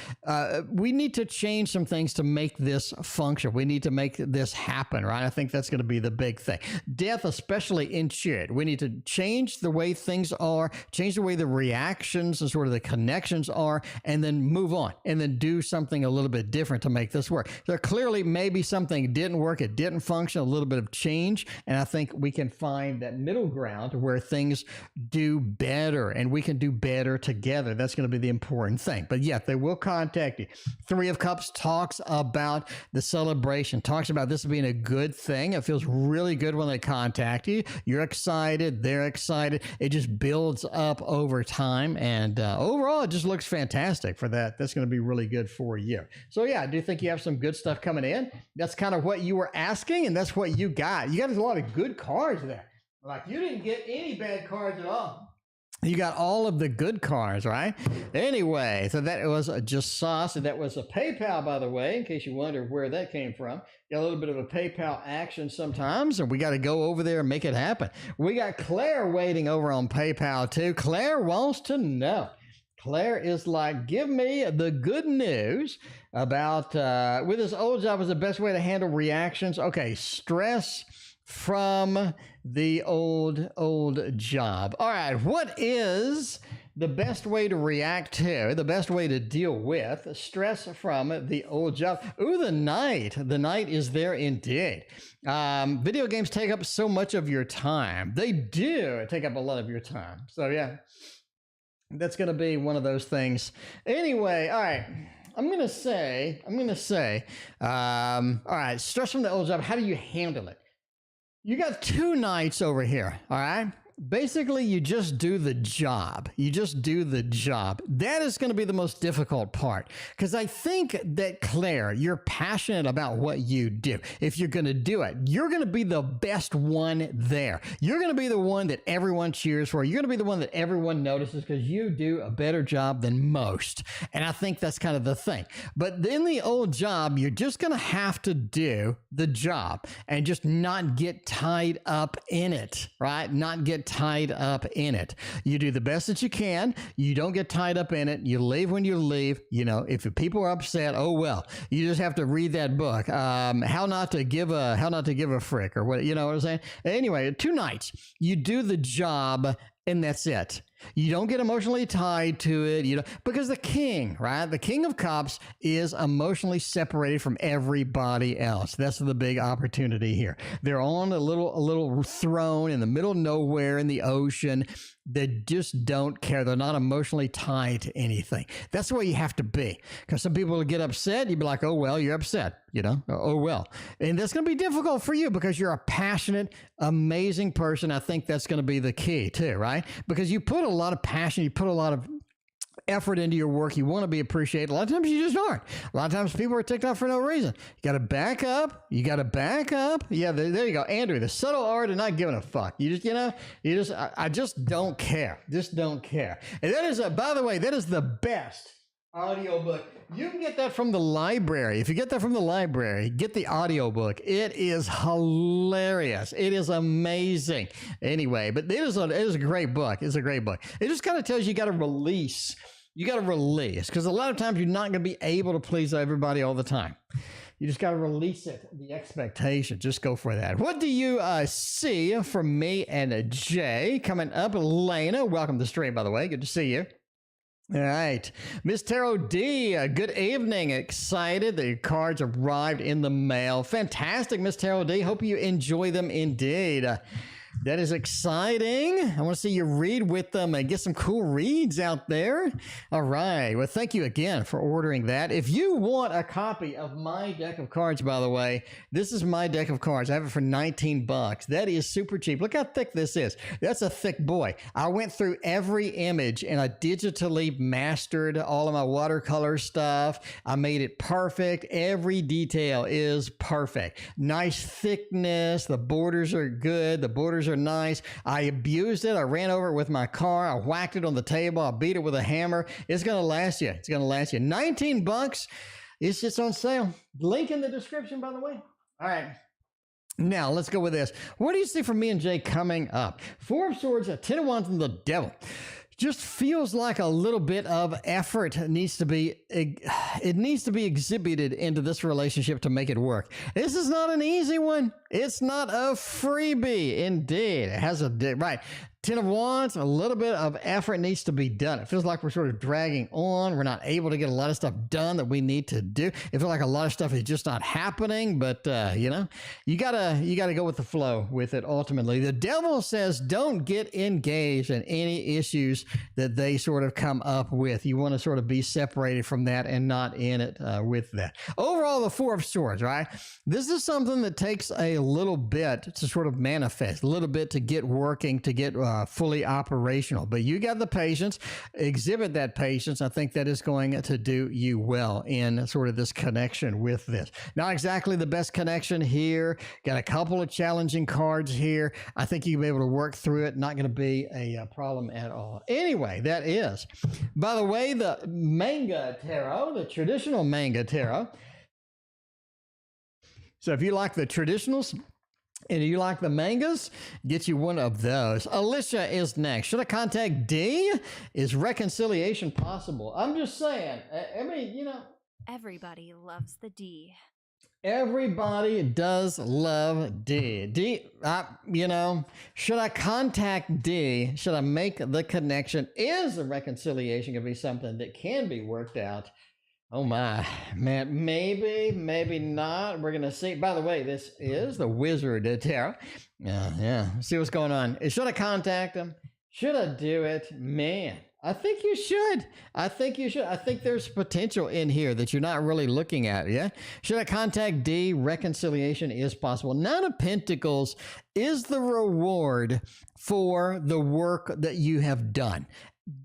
we need to change some things to make this function. We need to make this happen, right? I think that's going to be the big thing. Death, especially in Chariot. We need to change the way things are, change the way the reactions and sort of the connections are, and then move on, and then do something a little bit different to make this work. So clearly, maybe something didn't work, it didn't function, a little bit of change, and I think we can find that middle ground where things do better, and we can do better together. That's going to be the important thing. But yeah, they will contact you. 3 of Cups talks about the celebration, talks about this being a good thing. It feels really good when they contact you. You're excited, they're excited. It just builds up over time, and overall, it just looks fantastic for that. That's going to be really good for you. So yeah, I do think you have some good stuff coming in. That's kind of what you were asking, and that's what you got. You got a lot of good cards there. Like, you didn't get any bad cards at all. You got all of the good cards, right? Anyway, so that was just sauce. And that was a PayPal, by the way, in case you wonder where that came from. Got a little bit of a PayPal action sometimes, and we got to go over there and make it happen. We got Clare waiting over on PayPal, too. Clare wants to know. Claire is like, give me the good news about, with this old job is the best way to handle reactions. Okay, stress from the old job. All right, what is the best way to react to, the best way to deal with stress from the old job? Ooh, the Knight. The Knight is there indeed. Video games take up so much of your time. They do take up a lot of your time. So yeah, that's going to be one of those things. Anyway, all right. I'm going to say, all right, stress from the old job. How do you handle it? You got 2 Knights over here, all right? Basically, you just do the job. You just do the job. That is going to be the most difficult part, because I think that, Claire, you're passionate about what you do. If you're going to do it, you're going to be the best one there. You're going to be the one that everyone cheers for. You're going to be the one that everyone notices because you do a better job than most. And I think that's kind of the thing. But in the old job, you're just going to have to do the job and just not get tied up in it, right? Not get tied up in it. You do the best that you can. You don't get tied up in it. You leave when you leave. You know, if people are upset, oh well. You just have to read that book, how not to give a frick, or what, you know what I'm saying? Anyway, 2 nights. You do the job, and that's it. You don't get emotionally tied to it, you know, because the king, right? The king of cups is emotionally separated from everybody else. That's the big opportunity here. They're on a little throne in the middle of nowhere in the ocean. They just don't care. They're not emotionally tied to anything. That's the way you have to be. Because some people will get upset. You'd be like, oh, well, you're upset, you know, oh, well. And that's going to be difficult for you because you're a passionate, amazing person. I think that's going to be the key too, right? Because you put a lot of passion, you put a lot of effort into your work. You want to be appreciated. A lot of times you just aren't. A lot of times people are ticked off for no reason. You got to back up. You got to back up. Yeah, there you go. Andrew, the subtle art of not giving a fuck. You just, you know, I just don't care. Just don't care. And that is, by the way, that is the best audiobook. You can get that from the library. If you get that from the library, get the audiobook. It is hilarious. It is amazing. Anyway, but it is a great book. It's a great book. It just kind of tells you got to release. You got to release, because a lot of times you're not going to be able to please everybody all the time. You just got to release it, the expectation. Just go for that. What do you see from me and Jay coming up? Elena, welcome to the stream, by the way. Good to see you. All right. Miss Tarot D, good evening. Excited that your cards arrived in the mail. Fantastic, Miss Tarot D. Hope you enjoy them indeed. That is exciting. I want to see you read with them and get some cool reads out there. All right. Well, thank you again for ordering that. If you want a copy of my deck of cards, by the way, this is my deck of cards. I have it for $19. That is super cheap. Look how thick this is. That's a thick boy. I went through every image and I digitally mastered all of my watercolor stuff. I made it perfect. Every detail is perfect. Nice thickness. The borders are good. The borders are nice. I abused it. I ran over it with my car. I whacked it on the table. I beat it with a hammer. It's going to last you. It's going to last you. $19. It's just on sale. Link in the description, by the way. All right. Now, let's go with this. What do you see from me and Jay coming up? 4 of Swords, 10 of Wands, and the Devil. Just feels like a little bit of effort needs to be exhibited into this relationship to make it work. This is not an easy one. It's not a freebie. Indeed. It has right. 10 of Wands, a little bit of effort needs to be done. It feels like we're sort of dragging on. We're not able to get a lot of stuff done that we need to do. It feels like a lot of stuff is just not happening, but you know, you gotta go with the flow with it ultimately. The Devil says don't get engaged in any issues that they sort of come up with. You want to sort of be separated from that and not in it with that. Overall, the 4 of Swords, right? This is something that takes a little bit to sort of manifest, a little bit to get working, to get fully operational, but you got the patience. Exhibit that patience. I think that is going to do you well in sort of this connection with this. Not exactly the best connection here. Got a couple of challenging cards here. I think you'll be able to work through it. Not going to be a problem at all. Anyway, that is, by the way, the manga tarot, the traditional manga tarot. So if you like the traditionals, and you like the mangas, get you one of those. Alisha is next. Should I contact D? Is reconciliation possible? I'm just saying. I mean, you know. Everybody loves the D. Everybody does love D. D, you know, should I contact D? Should I make the connection? Is the reconciliation going to be something that can be worked out? Oh my, man, maybe not. We're going to see. By the way, this is the Wizard Tarot. Yeah. See what's going on. Should I contact him? Should I do it? Man, I think you should. I think you should. I think there's potential in here that you're not really looking at. Yeah. Should I contact D? Reconciliation is possible. Nine of Pentacles is the reward for the work that you have done.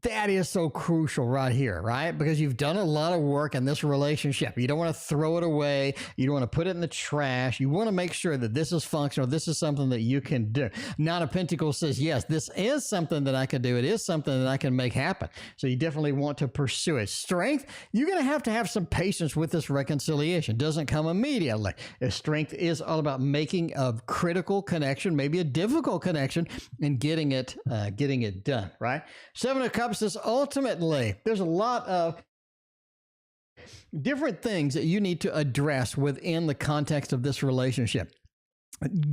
That is so crucial right here, right? Because you've done a lot of work in this relationship. You don't want to throw it away. You don't want to put it in the trash. You want to make sure that this is functional. This is something that you can do. Nine of Pentacles says, yes, this is something that I can do. It is something that I can make happen. So you definitely want to pursue it. Strength, you're going to have some patience with this reconciliation. It doesn't come immediately. Strength is all about making a critical connection, maybe a difficult connection, and getting it done, right? Seven of Cups is ultimately, there's a lot of different things that you need to address within the context of this relationship.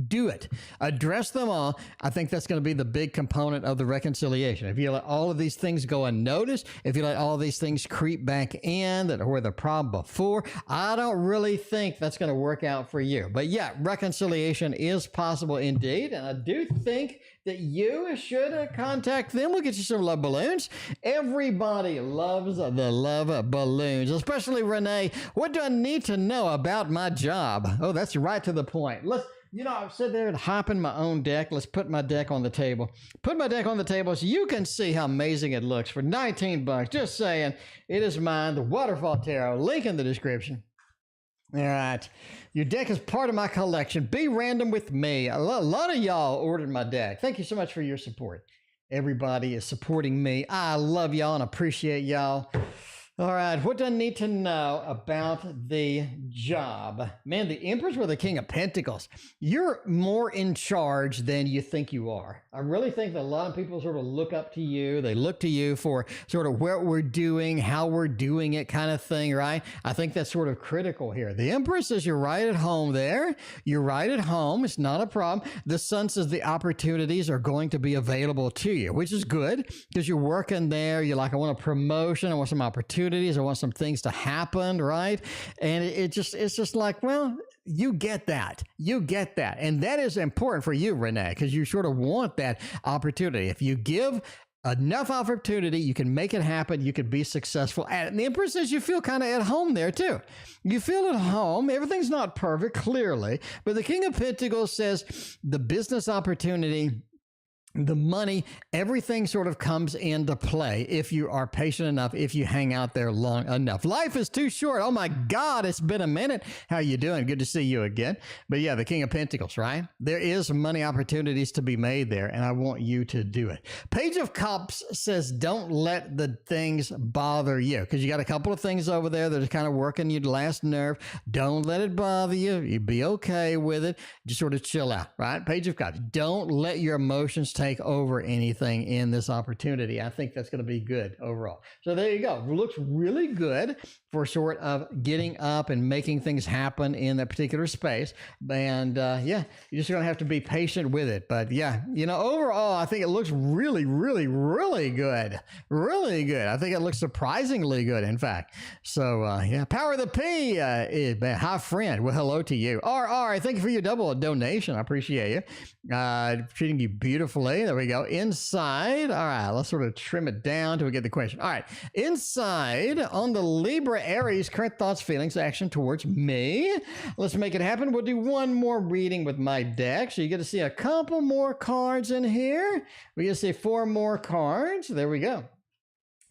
Do it. Address them all. I think that's going to be the big component of the reconciliation. If you let all of these things go unnoticed, if you let all of these things creep back in that were the problem before, I don't really think that's going to work out for you. But yeah, reconciliation is possible indeed. And I do think that you should contact them. We'll get you some love balloons. Everybody loves the love balloons, especially Renee. What do I need to know about my job? Oh, that's right to the point. I've sat there and hopping my own deck. Let's put my deck on the table. Put my deck on the table so you can see how amazing it looks for 19 bucks. Just saying, it is mine, the Waterfall Tarot. Link in the description. All right. Your deck is part of my collection. Be random with me. A lot of y'all ordered my deck. Thank you so much for your support. Everybody is supporting me. I love y'all and appreciate y'all. All right, what do I need to know about the job? Man, the Empress with the King of Pentacles. You're more in charge than you think you are. I really think that a lot of people sort of look up to you. They look to you for sort of what we're doing, how we're doing it kind of thing, right? I think that's sort of critical here. The Empress says you're right at home there. You're right at home. It's not a problem. The Sun says the opportunities are going to be available to you, which is good because you're working there. You're like, I want a promotion. I want some opportunities. I want some things to happen, right? And it's just like, well, you get that. You get that. And that is important for you, Renee, because you sort of want that opportunity. If you give enough opportunity, you can make it happen. You can be successful at it. And the Empress says you feel kind of at home there too. You feel at home. Everything's not perfect, clearly. But the King of Pentacles says the business opportunity, the money, everything sort of comes into play if you are patient enough, if you hang out there long enough. Life is too short. Oh my God, it's been a minute. How you doing? Good to see you again. But yeah, the King of Pentacles, right? There is money opportunities to be made there, and I want you to do it. Page of Cups says don't let the things bother you, because you got a couple of things over there that are kind of working your last nerve. Don't let it bother you. You be okay with it. Just sort of chill out, right? Page of Cups. Don't let your emotions take over anything in this opportunity. I think that's going to be good overall. So there you go. It looks really good for sort of getting up and making things happen in that particular space. And yeah, you're just going to have to be patient with it. But yeah, overall, I think it looks really, really, really good. Really good. I think it looks surprisingly good, in fact. So yeah, Power of the P, hi friend. Well, hello to you. RR, thank you for your double donation. I appreciate you. Treating you beautifully. There we go. Inside. All right, let's sort of trim it down till we get the question. All right. Inside on the Libra Aries, current thoughts, feelings, action towards me. Let's make it happen. We'll do one more reading with my deck. So you get to see a couple more cards in here. We get to see 4 more cards. There we go.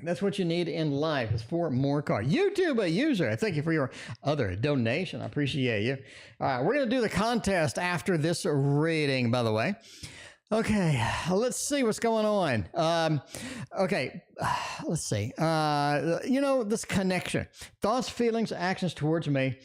That's what you need in life, is 4 more cards. YouTube user, thank you for your other donation. I appreciate you. All right, we're going to do the contest after this reading, by the way. Okay, let's see what's going on. Okay, let's see. This connection, thoughts, feelings, actions towards me.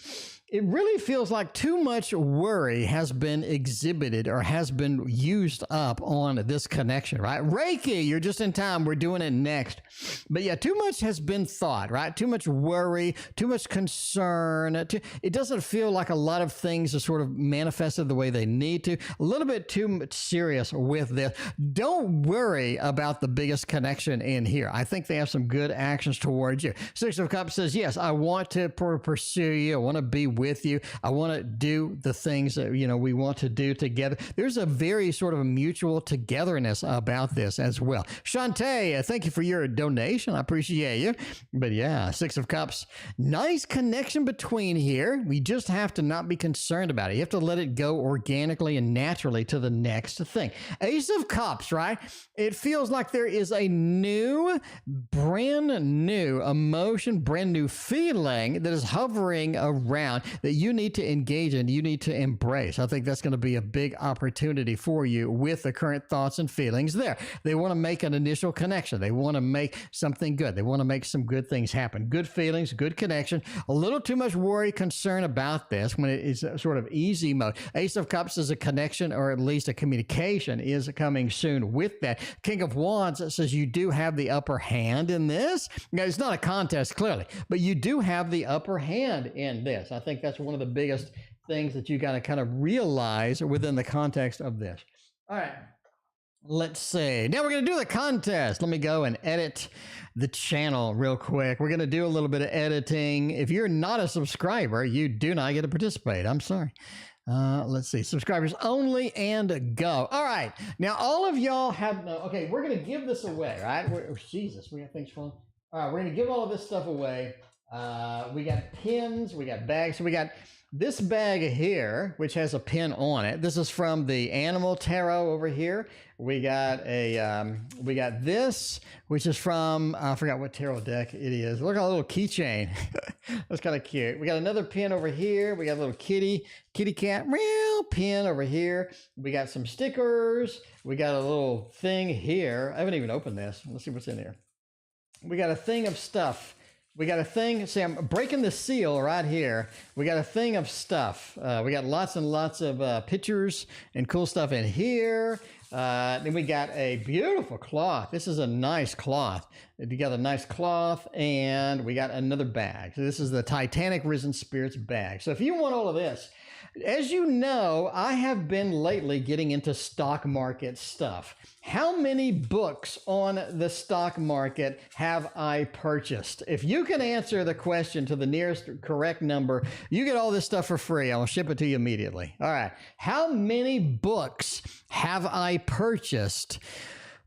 It really feels like too much worry has been exhibited or has been used up on this connection, right? Reiki, you're just in time. We're doing it next. But yeah, too much has been thought, right? Too much worry, too much concern. It doesn't feel like a lot of things are sort of manifested the way they need to. A little bit too much serious with this. Don't worry about the biggest connection in here. I think they have some good actions towards you. 6 of Cups says, yes, I want to pursue you. I want to be with with you. I want to do the things that, we want to do together. There's a very sort of a mutual togetherness about this as well. Shantae, thank you for your donation. I appreciate you. But yeah, Six of Cups. Nice connection between here. We just have to not be concerned about it. You have to let it go organically and naturally to the next thing. Ace of Cups, right? It feels like there is a new, brand new emotion, brand new feeling that is hovering around that you need to engage in, you need to embrace. I think that's going to be a big opportunity for you with the current thoughts and feelings there. They want to make an initial connection. They want to make something good. They want to make some good things happen. Good feelings, good connection. A little too much worry, concern about this when it is sort of easy mode. Ace of Cups is a connection, or at least a communication is coming soon with that. King of Wands says you do have the upper hand in this. Now, it's not a contest, clearly, but you do have the upper hand in this. I think that's one of the biggest things that you got to kind of realize within the context of this. All right. Let's see. Now we're going to do the contest. Let me go and edit the channel real quick. We're going to do a little bit of editing. If you're not a subscriber, you do not get to participate. I'm sorry. Let's see. Subscribers only, and go. All right. Now, all of y'all have no... Okay, we're going to give this away, right? Jesus, we got things falling. All right, we're going to give all of this stuff away. We got pins. We got bags. So we got this bag here, which has a pin on it. This is from the Animal Tarot over here. We got we got this, which is from, I forgot what tarot deck it is. Look at a little keychain. That's kind of cute. We got another pin over here. We got a little kitty cat meow pin over here. We got some stickers. We got a little thing here. I haven't even opened this. Let's see what's in here. We got a thing of stuff. We got a thing. See, I'm breaking the seal right here. We got a thing of stuff. We got lots and lots of pictures and cool stuff in here. Then we got a beautiful cloth. This is a nice cloth. You got a nice cloth, and we got another bag. So this is the Titanic Risen Spirits bag. So if you want all of this, as you know, I have been lately getting into stock market stuff. How many books on the stock market have I purchased? If you can answer the question to the nearest correct number, you get all this stuff for free. I'll ship it to you immediately. All right. How many books have I purchased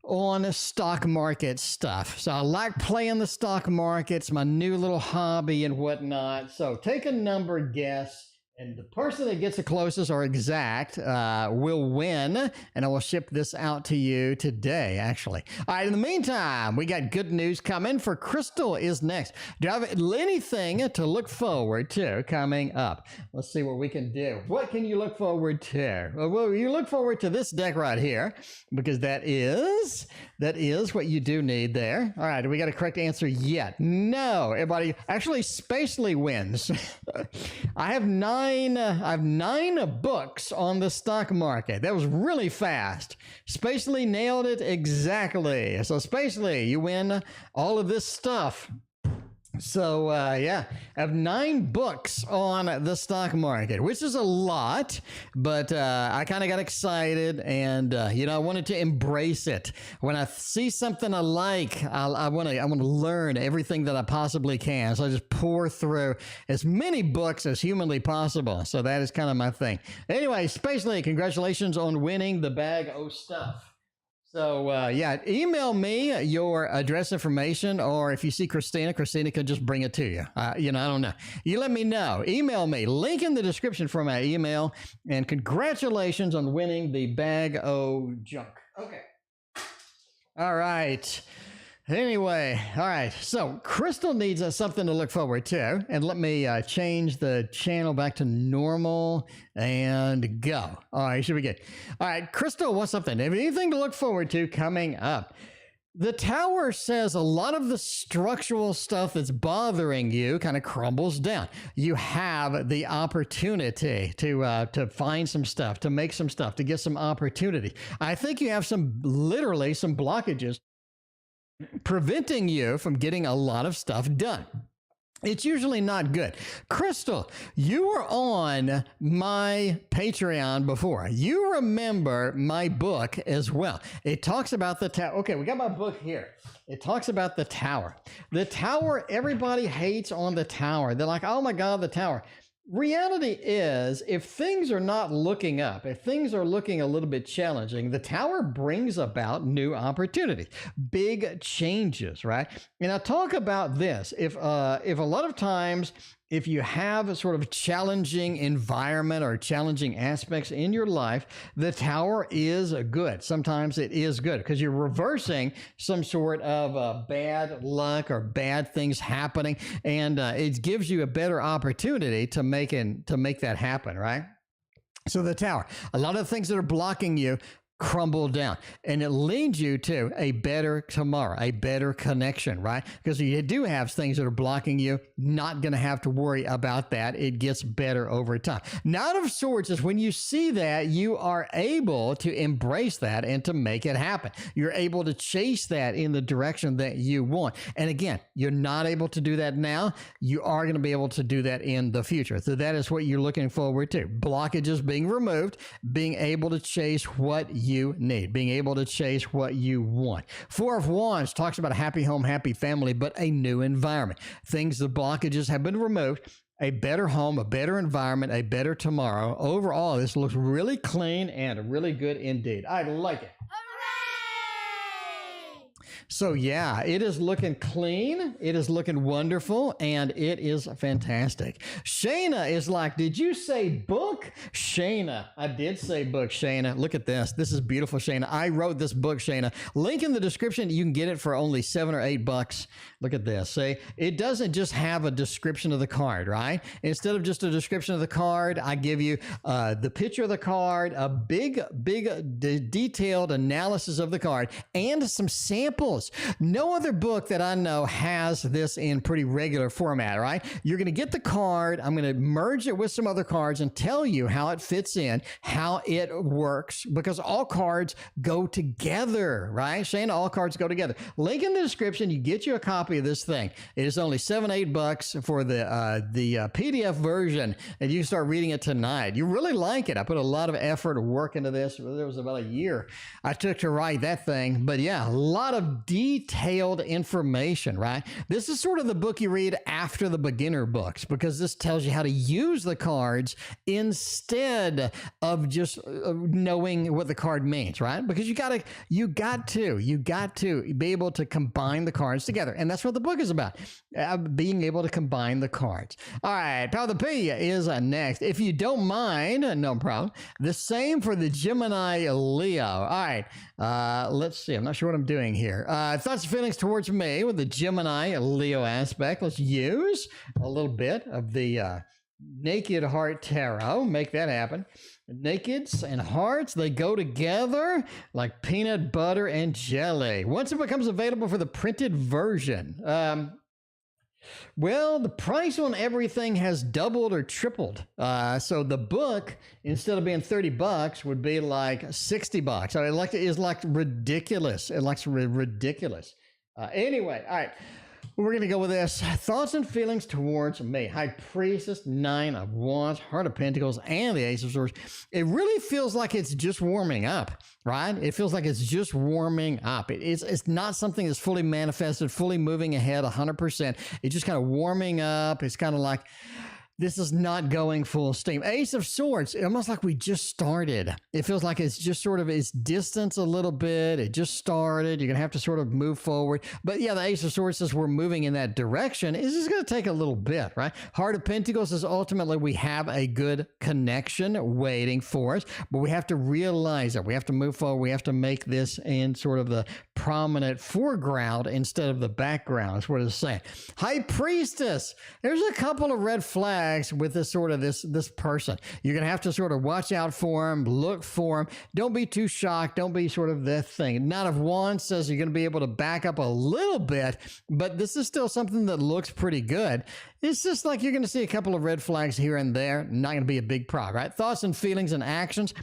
on stock market stuff? So I like playing the stock market. It's my new little hobby and whatnot. So take a number guess. And the person that gets the closest or exact will win, and I will ship this out to you today, actually. All right, in the meantime, we got good news coming for Crystal is next. Do you have anything to look forward to coming up? Let's see what we can do. What can you look forward to? Well, you look forward to this deck right here, because that is what you do need there. All right, do we got a correct answer yet? No, everybody. Actually, Sspaacely wins. I have nine books on the stock market. That was really fast. Sspaacely nailed it exactly. So Sspaacely, you win all of this stuff. So, yeah, I have 9 books on the stock market, which is a lot, but I kind of got excited and, I wanted to embrace it. When I see something I like, I want to learn everything that I possibly can. So I just pour through as many books as humanly possible. So that is kind of my thing. Anyway, Sspaacely, congratulations on winning the bag of stuff. So, yeah, email me your address information, or if you see Christina can just bring it to you. I don't know. You let me know. Email me. Link in the description for my email. And congratulations on winning the bag of junk. Okay. All right. Anyway, all right. So Crystal needs something to look forward to. And let me change the channel back to normal and go. All right, should we get? All right, Crystal wants something. Anything to look forward to coming up? The Tower says a lot of the structural stuff that's bothering you kind of crumbles down. You have the opportunity to find some stuff, to make some stuff, to get some opportunity. I think you have literally some blockages preventing you from getting a lot of stuff done. It's usually not good. Crystal, you were on my Patreon before. You remember my book as well. It talks about the tower. Okay, we got my book here. It talks about the tower. The tower, everybody hates on the tower. They're like, oh my God, the tower. Reality is, if things are not looking up, if things are looking a little bit challenging, the Tower brings about new opportunities, big changes, right? And I'll talk about this. If a lot of times, if you have a sort of challenging environment or challenging aspects in your life, the Tower is good. Sometimes it is good because you're reversing some sort of bad luck or bad things happening, and it gives you a better opportunity to make that happen, right? So the Tower, a lot of the things that are blocking you crumble down, and it leads you to a better tomorrow, a better connection, right? Because you do have things that are blocking you, not going to have to worry about that. It gets better over time. Knight of Swords is when you see that, you are able to embrace that and to make it happen. You're able to chase that in the direction that you want. And again, you're not able to do that now. You are going to be able to do that in the future. So that is what you're looking forward to. Blockages being removed, being able to chase what you need, being able to chase what you want. Four of Wands talks about a happy home, happy family, but a new environment. Things, the blockages have been removed, a better home, a better environment, a better tomorrow. Overall, this looks really clean and really good indeed. I like it. So yeah, it is looking clean, it is looking wonderful, and it is fantastic. Shaina is like, did you say book? Shaina, I did say book, Shaina. Look at this. This is beautiful, Shaina. I wrote this book, Shaina. Link in the description. You can get it for only $7 or $8. Look at this. See, it doesn't just have a description of the card, right? Instead of just a description of the card, I give you the picture of the card, a big, detailed analysis of the card, and some samples. No other book that I know has this in pretty regular format, right? You're going to get the card. I'm going to merge it with some other cards and tell you how it fits in, how it works, because all cards go together, right? Shane, all cards go together. Link in the description. You get you a copy of this thing. It is only $7, $8 for the PDF version, and you can start reading it tonight. You really like it. I put a lot of effort and work into this. There was about a year I took to write that thing, but yeah, a lot of detailed information, right? This is sort of the book you read after the beginner books, because this tells you how to use the cards instead of just knowing what the card means, right? Because you got to be able to combine the cards together. And that's what the book is about, being able to combine the cards. All right, Power the P is next. If you don't mind, no problem. The same for the Gemini Leo. All right, let's see. I'm not sure what I'm doing here. Thoughts and feelings towards me with the Gemini Leo aspect. Let's use a little bit of the Naked Heart Tarot. Make that happen. Nakeds and hearts, they go together like peanut butter and jelly. Once it becomes available for the printed version, well, the price on everything has doubled or tripled. So the book, instead of being $30, would be like $60. So it is like ridiculous. It likes ridiculous. Anyway, all right. We're going to go with this. Thoughts and feelings towards me. High Priestess, Nine of Wands, Heart of Pentacles, and the Ace of Swords. It really feels like it's just warming up, right? It feels like it's just warming up. It's not something that's fully manifested, fully moving ahead 100%. It's just kind of warming up. It's kind of like, this is not going full steam. Ace of Swords, almost like we just started. It feels like it's just sort of, it's distance a little bit. It just started. You're going to have to sort of move forward. But yeah, the Ace of Swords says we're moving in that direction. It's just going to take a little bit, right? Heart of Pentacles is ultimately we have a good connection waiting for us, but we have to realize that we have to move forward. We have to make this in sort of the prominent foreground instead of the background is what it's saying. High Priestess, there's a couple of red flags with this sort of this person. You're gonna have to sort of watch out for him, look for him. Don't be too shocked. Don't be sort of that thing. Knight of Wands says you're gonna be able to back up a little bit, but this is still something that looks pretty good. It's just like you're gonna see a couple of red flags here and there. Not gonna be a big problem, right? Thoughts and feelings and actions.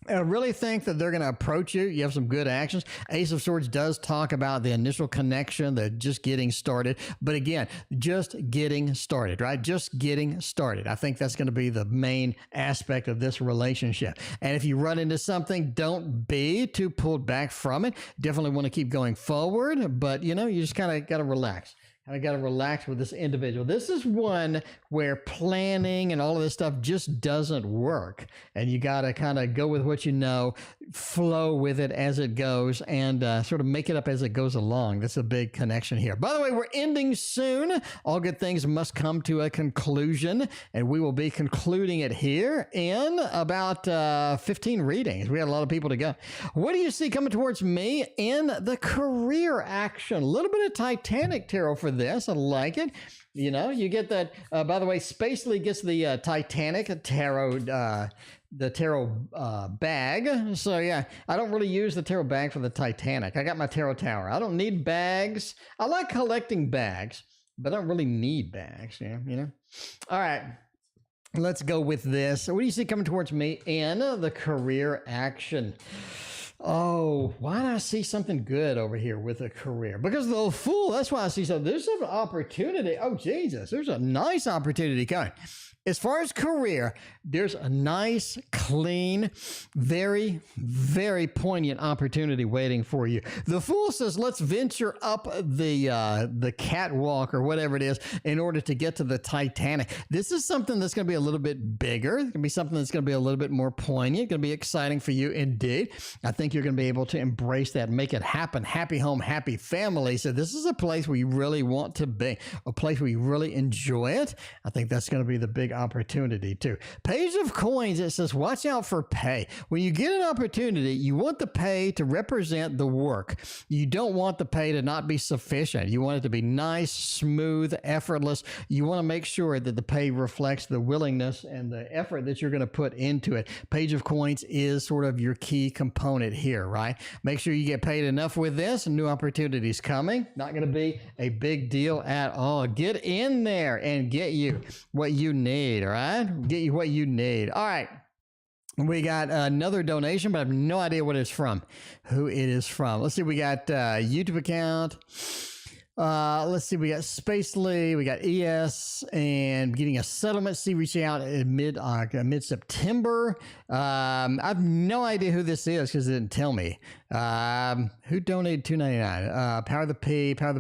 I really think that they're going to approach you. You have some good actions. Ace of Swords does talk about the initial connection, the just getting started. But again, just getting started, right? Just getting started. I think that's going to be the main aspect of this relationship. And if you run into something, don't be too pulled back from it. Definitely want to keep going forward, but you know, you just kind of got to relax. I got to relax with this individual. This is one where planning and all of this stuff just doesn't work. And you got to kind of go with what you know, flow with it as it goes, and sort of make it up as it goes along. That's a big connection here. By the way, we're ending soon. All good things must come to a conclusion, and we will be concluding it here in about 15 readings. We got a lot of people to go. What do you see coming towards me in the career action? A little bit of Titanic tarot for this. I like it. You know, you get that. By the way, Sspaacely gets the Titanic tarot, the tarot bag. So yeah, I don't really use the tarot bag for the Titanic. I got my tarot tower. I don't need bags. I like collecting bags, but I don't really need bags. Yeah, you know. All right. Let's go with this. What do you see coming towards me in the career action? Oh, why do I see something good over here with a career? Because the Fool, that's why I see something. There's some opportunity. Oh, Jesus, there's a nice opportunity coming. As far as career, there's a nice, clean, very, very poignant opportunity waiting for you. The Fool says, let's venture up the catwalk or whatever it is in order to get to the Titanic. This is something that's going to be a little bit bigger. It's going to be something that's going to be a little bit more poignant, going to be exciting for you indeed. I think you're going to be able to embrace that, make it happen. Happy home, happy family. So this is a place where you really want to be, a place where you really enjoy it. I think that's going to be the big opportunity too. Page of Coins, it says, watch out for pay. When you get an opportunity, you want the pay to represent the work. You don't want the pay to not be sufficient. You want it to be nice, smooth, effortless. You want to make sure that the pay reflects the willingness and the effort that you're going to put into it. Page of Coins is sort of your key component here, right? Make sure you get paid enough with this. New opportunities coming. Not going to be a big deal at all. Get in there and get you what you need. All right, get you what you need. All right, we got another donation, but I have no idea what it's from, who it is from. Let's see. We got YouTube account. Let's see. We got Sspaacely. We got ES and getting a settlement. See, reaching out in mid-September. I have no idea who this is because it didn't tell me. Who donated $2.99? Power of the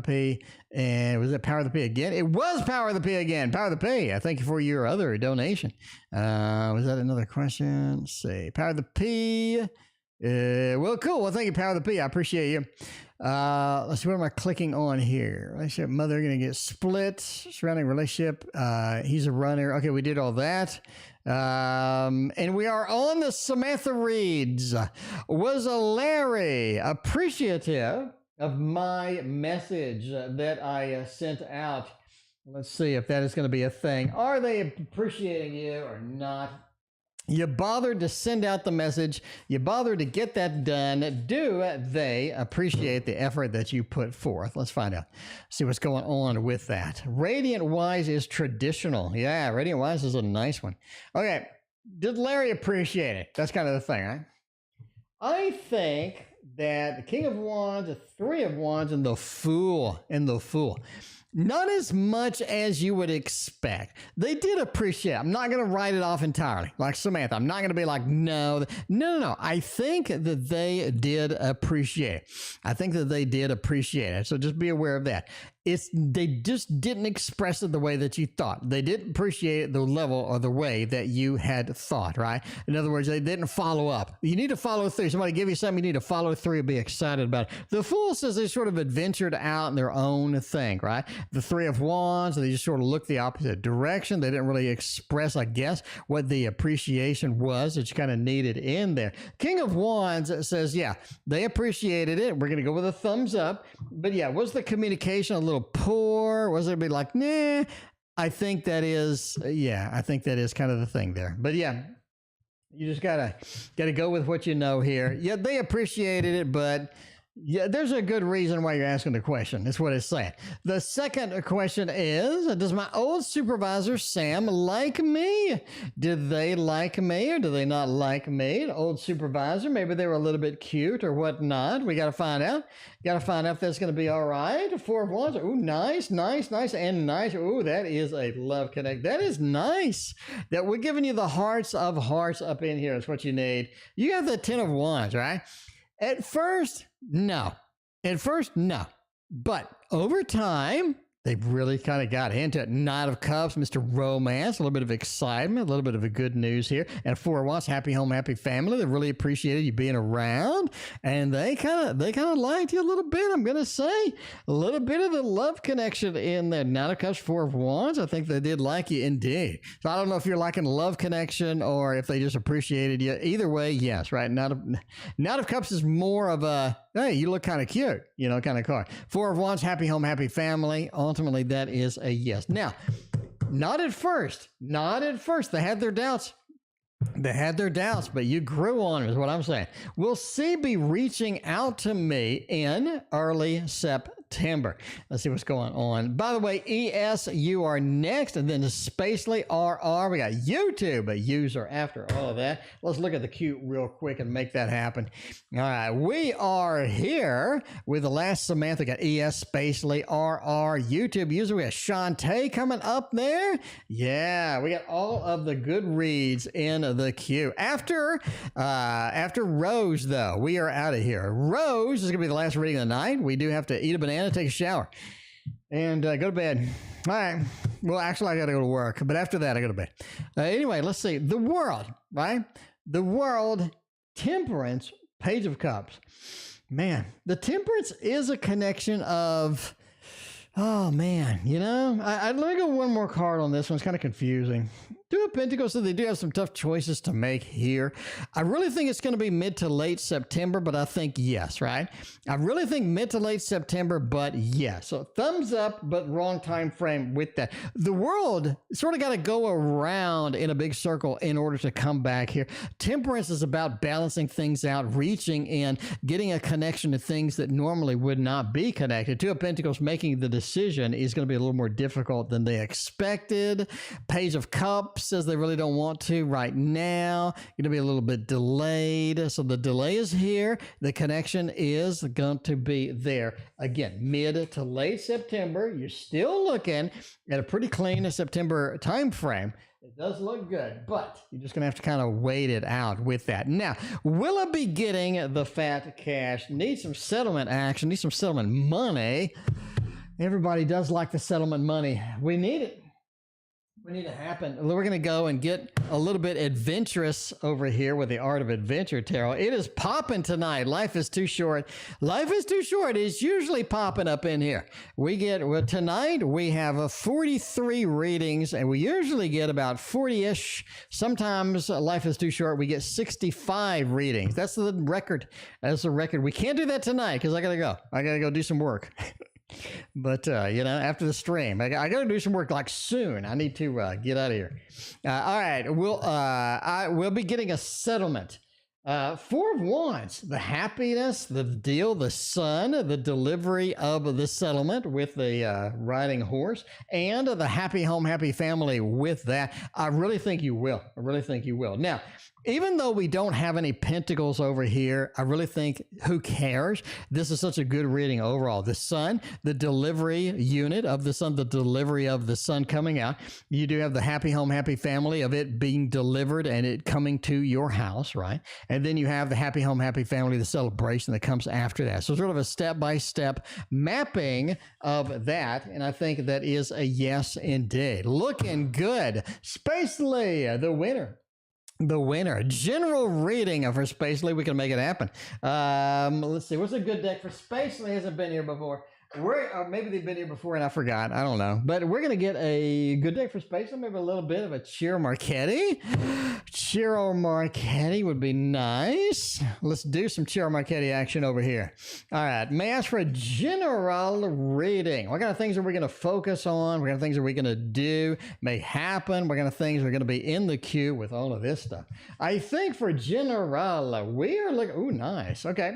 P. And was it Power of the P again? It was Power of the P again. Power of the P. I thank you for your other donation. Was that another question? Let's see. Power of the P. Well, cool. Well, thank you, Power of the P. I appreciate you. Let's see. What am I clicking on here? Relationship, mother going to get split. Surrounding relationship. He's a runner. Okay, we did all that. And we are on the Samantha reads. Was a Larry appreciative of my message that I sent out? Let's see if that is going to be a thing. Are they appreciating you or not? You bothered to send out the message. You bothered to get that done. Do they appreciate the effort that you put forth? Let's find out. See what's going on with that. Radiant Wise is traditional. Yeah, Radiant Wise is a nice one. Okay, did Larry appreciate it? That's kind of the thing, right? I think that the King of Wands, the Three of Wands, and the Fool, not as much as you would expect. They did appreciate it. I'm not going to write it off entirely like Samantha. I'm not going to be like, no. I think that they did appreciate it. I think that they did appreciate it. So just be aware of that. They just didn't express it the way that you thought. They didn't appreciate it the level or the way that you had thought, right? In other words, they didn't follow up. You need to follow through. Somebody give you something, you need to follow through and be excited about it. The Fool says they sort of adventured out in their own thing, right? The Three of Wands, they just sort of looked the opposite direction. They didn't really express, I guess, what the appreciation was that you kind of needed in there. King of Wands says, yeah, they appreciated it. We're going to go with a thumbs up. But yeah, was the communication a little poor? Was it be like, nah? I think that is, I think that is kind of the thing there. But yeah, you just gotta go with what you know here. Yeah, they appreciated it, but yeah, there's a good reason why you're asking the question. That's what it's saying. The second question is, does my old supervisor, Sam, like me? Did they like me or do they not like me? An old supervisor, maybe they were a little bit cute or whatnot. We got to find out. Got to find out if that's going to be all right. Four of Wands. Ooh, nice, and nice. Ooh, that is a love connect. That is nice. That we're giving you the hearts of hearts up in here. That's what you need. You got the 10 of Wands, right? At first, no. But over time, They really kind of got into it. Knight of Cups, Mr. Romance, a little bit of excitement, a little bit of a good news here. And Four of Wands, happy home, happy family. They really appreciated you being around, and they kind of liked you a little bit. I'm gonna say a little bit of the love connection in there. Knight of Cups, Four of Wands. I think they did like you indeed. So I don't know if you're liking love connection or if they just appreciated you. Either way, yes, right. Knight of Cups is more of a, hey, you look kind of cute, kind of card. Four of Wands, happy home, happy family. Ultimately, that is a yes. Now, not at first. They had their doubts. But you grew on, is what I'm saying. Will C be reaching out to me in early September? Let's see what's going on. By the way, ES, you are next, and then Sspaacely, RR. We got YouTube, a user after all of that. Let's look at the queue real quick and make that happen. All right, we are here with the last Samantha. Got ES, Sspaacely, RR, YouTube user. We got Shantae coming up there. Yeah, we got all of the good reads in the queue. After Rose, though, we are out of here. Rose is going to be the last reading of the night. We do have to eat a banana, take a shower, and go to bed. All right. Well, actually, I got to go to work, but after that, I go to bed. Anyway, let's see. The World, right? The World, Temperance, Page of Cups. Man, the Temperance is a connection of... Oh, man, let me go one more card on this one. It's kind of confusing. Two of Pentacles, so they do have some tough choices to make here. I really think it's going to be mid to late September, but I think yes, right? I really think mid to late September, but yes. So thumbs up, but wrong time frame with that. The World sort of got to go around in a big circle in order to come back here. Temperance is about balancing things out, reaching in, getting a connection to things that normally would not be connected. Two of Pentacles, making the decision is going to be a little more difficult than they expected. Page of Cups says they really don't want to right now. Going to be a little bit delayed. So the delay is here. The connection is going to be there. Again, mid to late September. You're still looking at a pretty clean September time frame. It does look good, but you're just going to have to kind of wait it out with that. Now, will I be getting the fat cash? Need some settlement action. Need some settlement money. Everybody does like the settlement money. We need it. We need to happen. We're going to go and get a little bit adventurous over here with the Art of Adventure Tarot. It is popping tonight. Life is too short. Life is too short. It's usually popping up in here. Tonight we have 43 readings, and we usually get about 40-ish. Sometimes Life is too short. We get 65 readings. That's the record. That's the record. We can't do that tonight because I got to go. I got to go do some work. But, after the stream, I got to do some work like soon. I need to get out of here. All right. We'll be getting a settlement. Four of Wands, the happiness, the deal, the sun, the delivery of the settlement with the riding horse, and the happy home, happy family with that. I really think you will. Now, even though we don't have any pentacles over here, I really think, who cares? This is such a good reading overall. The sun, the delivery unit of the sun, the delivery of the sun coming out. You do have the happy home, happy family of it being delivered and it coming to your house, right? And then you have the happy home, happy family, the celebration that comes after that. So sort of a step-by-step mapping of that. And I think that is a yes indeed. Looking good. Sspaacely, the winner. General reading for Sspaacely. We can make it happen. Let's see. What's a good deck for Sspaacely? Hasn't been here before. Maybe they've been here before and I forgot. I don't know. But we're going to get a good deck for Sspaacely. Maybe a little bit of a Ciro Marchetti. Ciro Marchetti would be nice. Let's do some Ciro Marchetti action over here. All right. May I ask for a general reading? What kind of things are we going to focus on? What kind of things are we going to do? May happen. What kind of things are going to be in the queue with all of this stuff? I think for general, we are looking... Ooh, nice. Okay.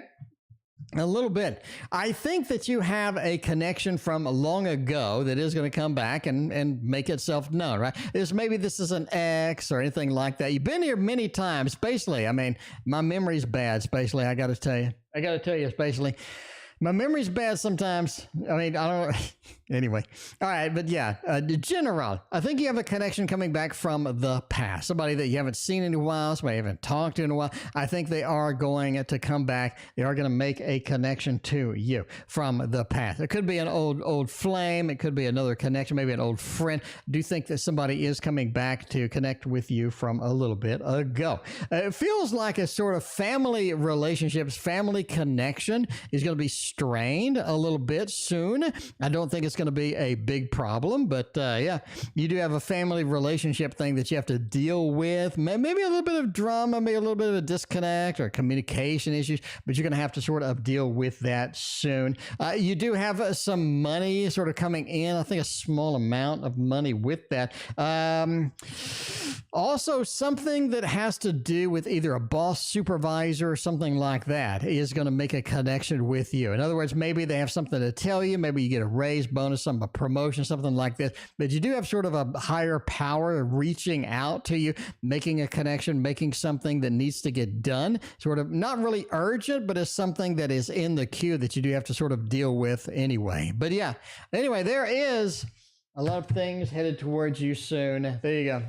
A little bit. I think that you have a connection from long ago that is going to come back and make itself known, right? Maybe this is an ex or anything like that. You've been here many times, Sspaacely. I mean, my memory's bad, Sspaacely. I got to tell you, Sspaacely. My memory's bad sometimes. I mean, I don't. Anyway, all right, but yeah, general. I think you have a connection coming back from the past. Somebody that you haven't seen in a while, somebody you haven't talked to in a while. I think they are going to come back. They are going to make a connection to you from the past. It could be an old flame. It could be another connection, maybe an old friend. I do think that somebody is coming back to connect with you from a little bit ago. It feels like a sort of family relationships, family connection is going to be strained a little bit soon. I don't think it's going to be a big problem, but yeah, you do have a family relationship thing that you have to deal with. Maybe a little bit of drama, maybe a little bit of a disconnect or communication issues, but you're going to have to sort of deal with that soon. You do have some money sort of coming in. I think a small amount of money with that. Also, something that has to do with either a boss, supervisor, or something like that is going to make a connection with you. In other words, maybe they have something to tell you. Maybe you get a raise, bonus, a promotion, something like this. But you do have sort of a higher power reaching out to you, making a connection, making something that needs to get done. Sort of not really urgent, but it's something that is in the queue that you do have to sort of deal with anyway. But yeah, anyway, there is a lot of things headed towards you soon. There you go.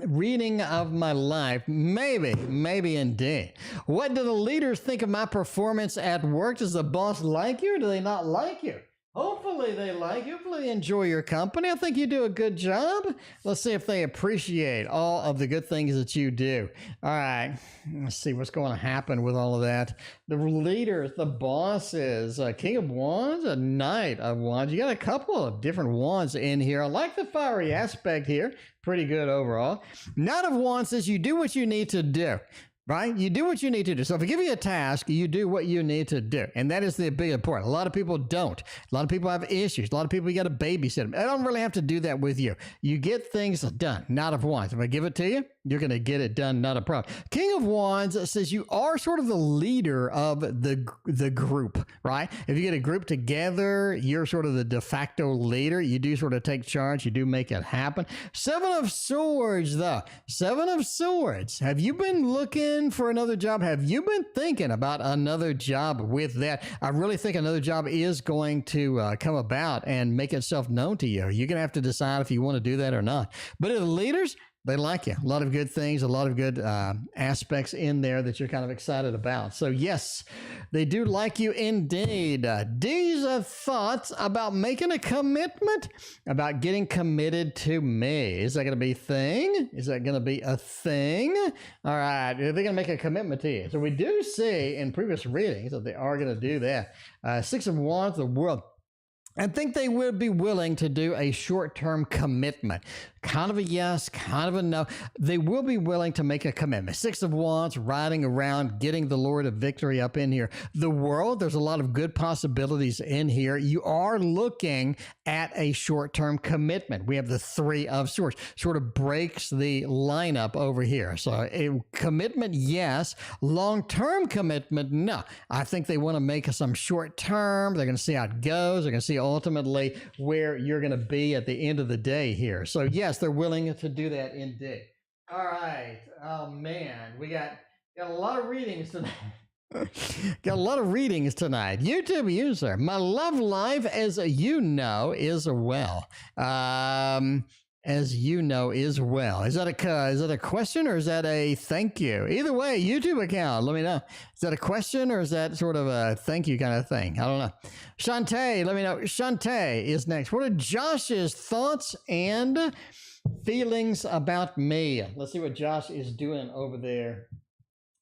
Reading of my life, maybe indeed. What do the leaders think of my performance at work? Does the boss like you or do they not like you? Hopefully they like you. Hopefully they enjoy your company. I think you do a good job. Let's see if they appreciate all of the good things that you do. All right. Let's see what's going to happen with all of that. The leaders, the bosses, King of Wands, a Knight of Wands. You got a couple of different wands in here. I like the fiery aspect here. Pretty good overall. Knight of Wands says you do what you need to do. Right? You do what you need to do. So if I give you a task, you do what you need to do. And that is the big important. A lot of people don't. A lot of people have issues. A lot of people, you got to babysit them. I don't really have to do that with you. You get things done, Knight of Wands. If I give it to you, you're going to get it done, not a problem. King of Wands says you are sort of the leader of the group, right? If you get a group together, you're sort of the de facto leader. You do sort of take charge. You do make it happen. Seven of Swords, though. Seven of Swords. Have you been looking for another job? Have you been thinking about another job with that? I really think another job is going to come about and make itself known to you. You're going to have to decide if you want to do that or not. But the leaders, they like you. A lot of good things, a lot of good aspects in there that you're kind of excited about. So yes, they do like you indeed. These are thoughts about making a commitment, about getting committed to me. Is that going to be a thing? Is that going to be a thing? All right. They're going to make a commitment to you. So we do see in previous readings that they are going to do that. Six of Wands, the world. I think they would be willing to do a short-term commitment. Kind of a yes, kind of a no. They will be willing to make a commitment. Six of Wands, riding around, getting the Lord of Victory up in here. The world, there's a lot of good possibilities in here. You are looking at a short-term commitment. We have the Three of Swords. Sort of breaks the lineup over here. So a commitment, yes. Long-term commitment, no. I think they want to make some short-term. They're going to see how it goes. They're going to see ultimately where you're going to be at the end of the day here. So yes, they're willing to do that indeed. All right. Oh man, we got a lot of readings tonight. Got a lot of readings tonight. YouTube user, my love life, as you know, is well. As you know, is well. Is that a question or is that a thank you? Either way, YouTube account, let me know. Is that a question or is that sort of a thank you kind of thing? I don't know. Shantae, let me know. Shantae is next. What are Josh's thoughts and feelings about me? Let's see what Josh is doing over there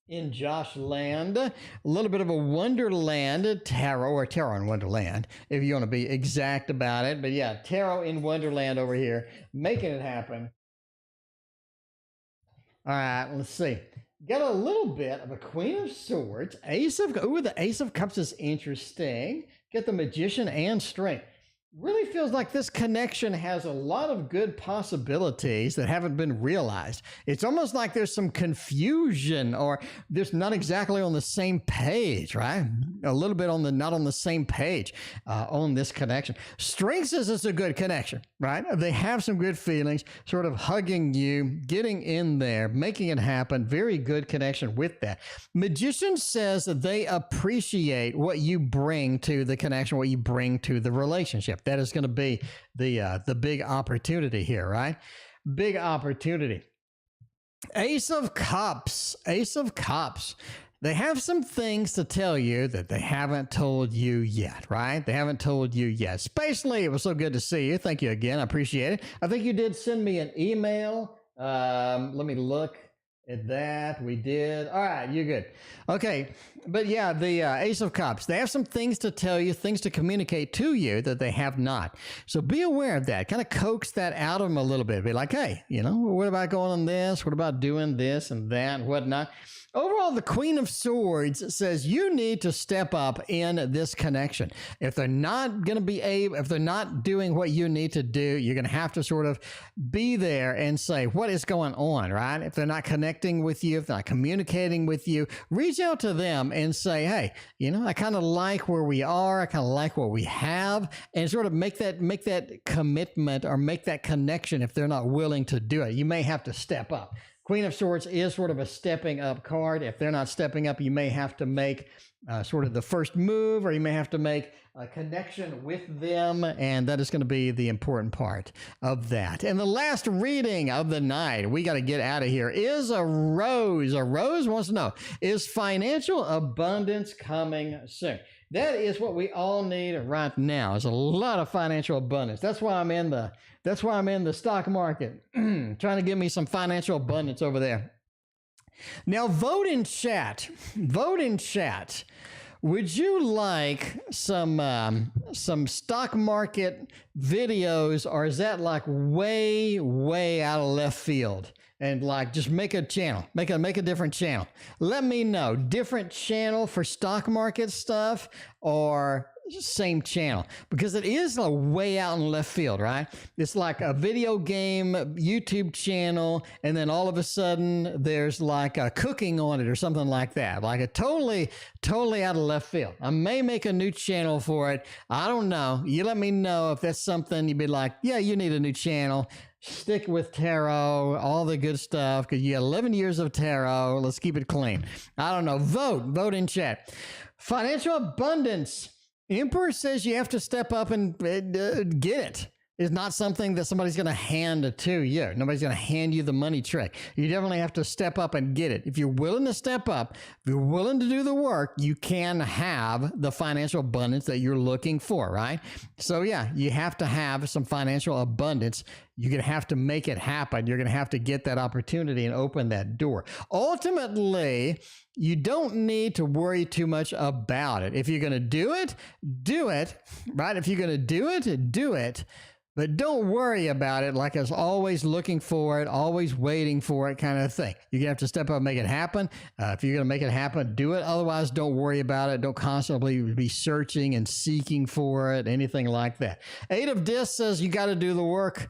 in Josh land. A little bit of a Wonderland tarot, or tarot in Wonderland, if you want to be exact about it. But yeah, tarot in Wonderland over here, making it happen. All right, let's see. Got a little bit of a Queen of Swords, Ace of, ooh, the Ace of Cups is interesting. Get the Magician and Strength. Really feels like this connection has a lot of good possibilities that haven't been realized. It's almost like there's some confusion or there's not exactly on the same page, right? A little bit on the not on the same page on this connection. Strength says it's a good connection, right? They have some good feelings, sort of hugging you, getting in there, making it happen. Very good connection with that. Magician says that they appreciate what you bring to the connection, what you bring to the relationship. That is going to be the big opportunity here, right? Big opportunity. Ace of Cups. Ace of Cups. They have some things to tell you that they haven't told you yet, right? They haven't told you yet. Sspaacely, it was so good to see you. Thank you again. I appreciate it. I think you did send me an email. Let me look at that. We did. All right, you're good. Okay, but yeah, the Ace of Cups, they have some things to tell you, things to communicate to you that they have not. So be aware of that. Kind of coax that out of them a little bit. Be like, hey, you know, what about going on this? What about doing this and that and whatnot? Overall, the Queen of Swords says you need to step up in this connection. If they're not going to be able, if they're not doing what you need to do, you're going to have to sort of be there and say, what is going on, right? If they're not connecting with you, if they're not communicating with you, reach out to them and say, hey, you know, I kind of like where we are. I kind of like what we have, and sort of make that commitment or make that connection if they're not willing to do it. You may have to step up. Queen of Swords is sort of a stepping up card. If they're not stepping up, you may have to make sort of the first move, or you may have to make a connection with them, and that is going to be the important part of that. And the last reading of the night, we got to get out of here, is a Rose. A Rose wants to know, is financial abundance coming soon? That is what we all need right now. There's a lot of financial abundance. That's why I'm in the stock market, trying to get me some financial abundance over there. Now, vote in chat. Vote in chat. Would you like some stock market videos, or is that like way out of left field? And like, just make a channel, make a different channel. Let me know, different channel for stock market stuff or same channel, because it is a way out in left field, right? It's like a video game YouTube channel, and then all of a sudden there's like a cooking on it or something like that, like a totally out of left field. I may make a new channel for it. I don't know. You let me know if that's something you'd be like, yeah, you need a new channel. Stick with tarot, all the good stuff, because you got 11 years of tarot. Let's keep it clean. I don't know. Vote in chat. Financial abundance. Emperor says you have to step up and get it. It's not something that somebody's going to hand to you. Nobody's going to hand you the money trick. You definitely have to step up and get it. If you're willing to step up, if you're willing to do the work, you can have the financial abundance that you're looking for, right? So yeah, you have to have some financial abundance. You're going to have to make it happen. You're going to have to get that opportunity and open that door. Ultimately, you don't need to worry too much about it. If you're going to do it, right? If you're going to do it. But don't worry about it like it's always looking for it, always waiting for it kind of thing. You're going to have to step up and make it happen. If you're going to make it happen, do it. Otherwise, don't worry about it. Don't constantly be searching and seeking for it, anything like that. 8 of Discs says you got to do the work.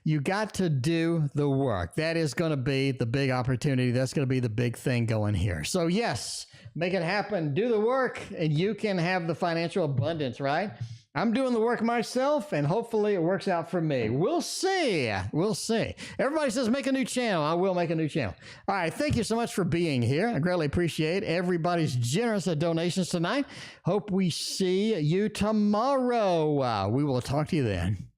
You got to do the work. That is going to be the big opportunity. That's going to be the big thing going here. So yes, make it happen. Do the work, and you can have the financial abundance, right? I'm doing the work myself, and hopefully it works out for me. We'll see. We'll see. Everybody says make a new channel. I will make a new channel. All right. Thank you so much for being here. I greatly appreciate everybody's generous donations tonight. Hope we see you tomorrow. We will talk to you then.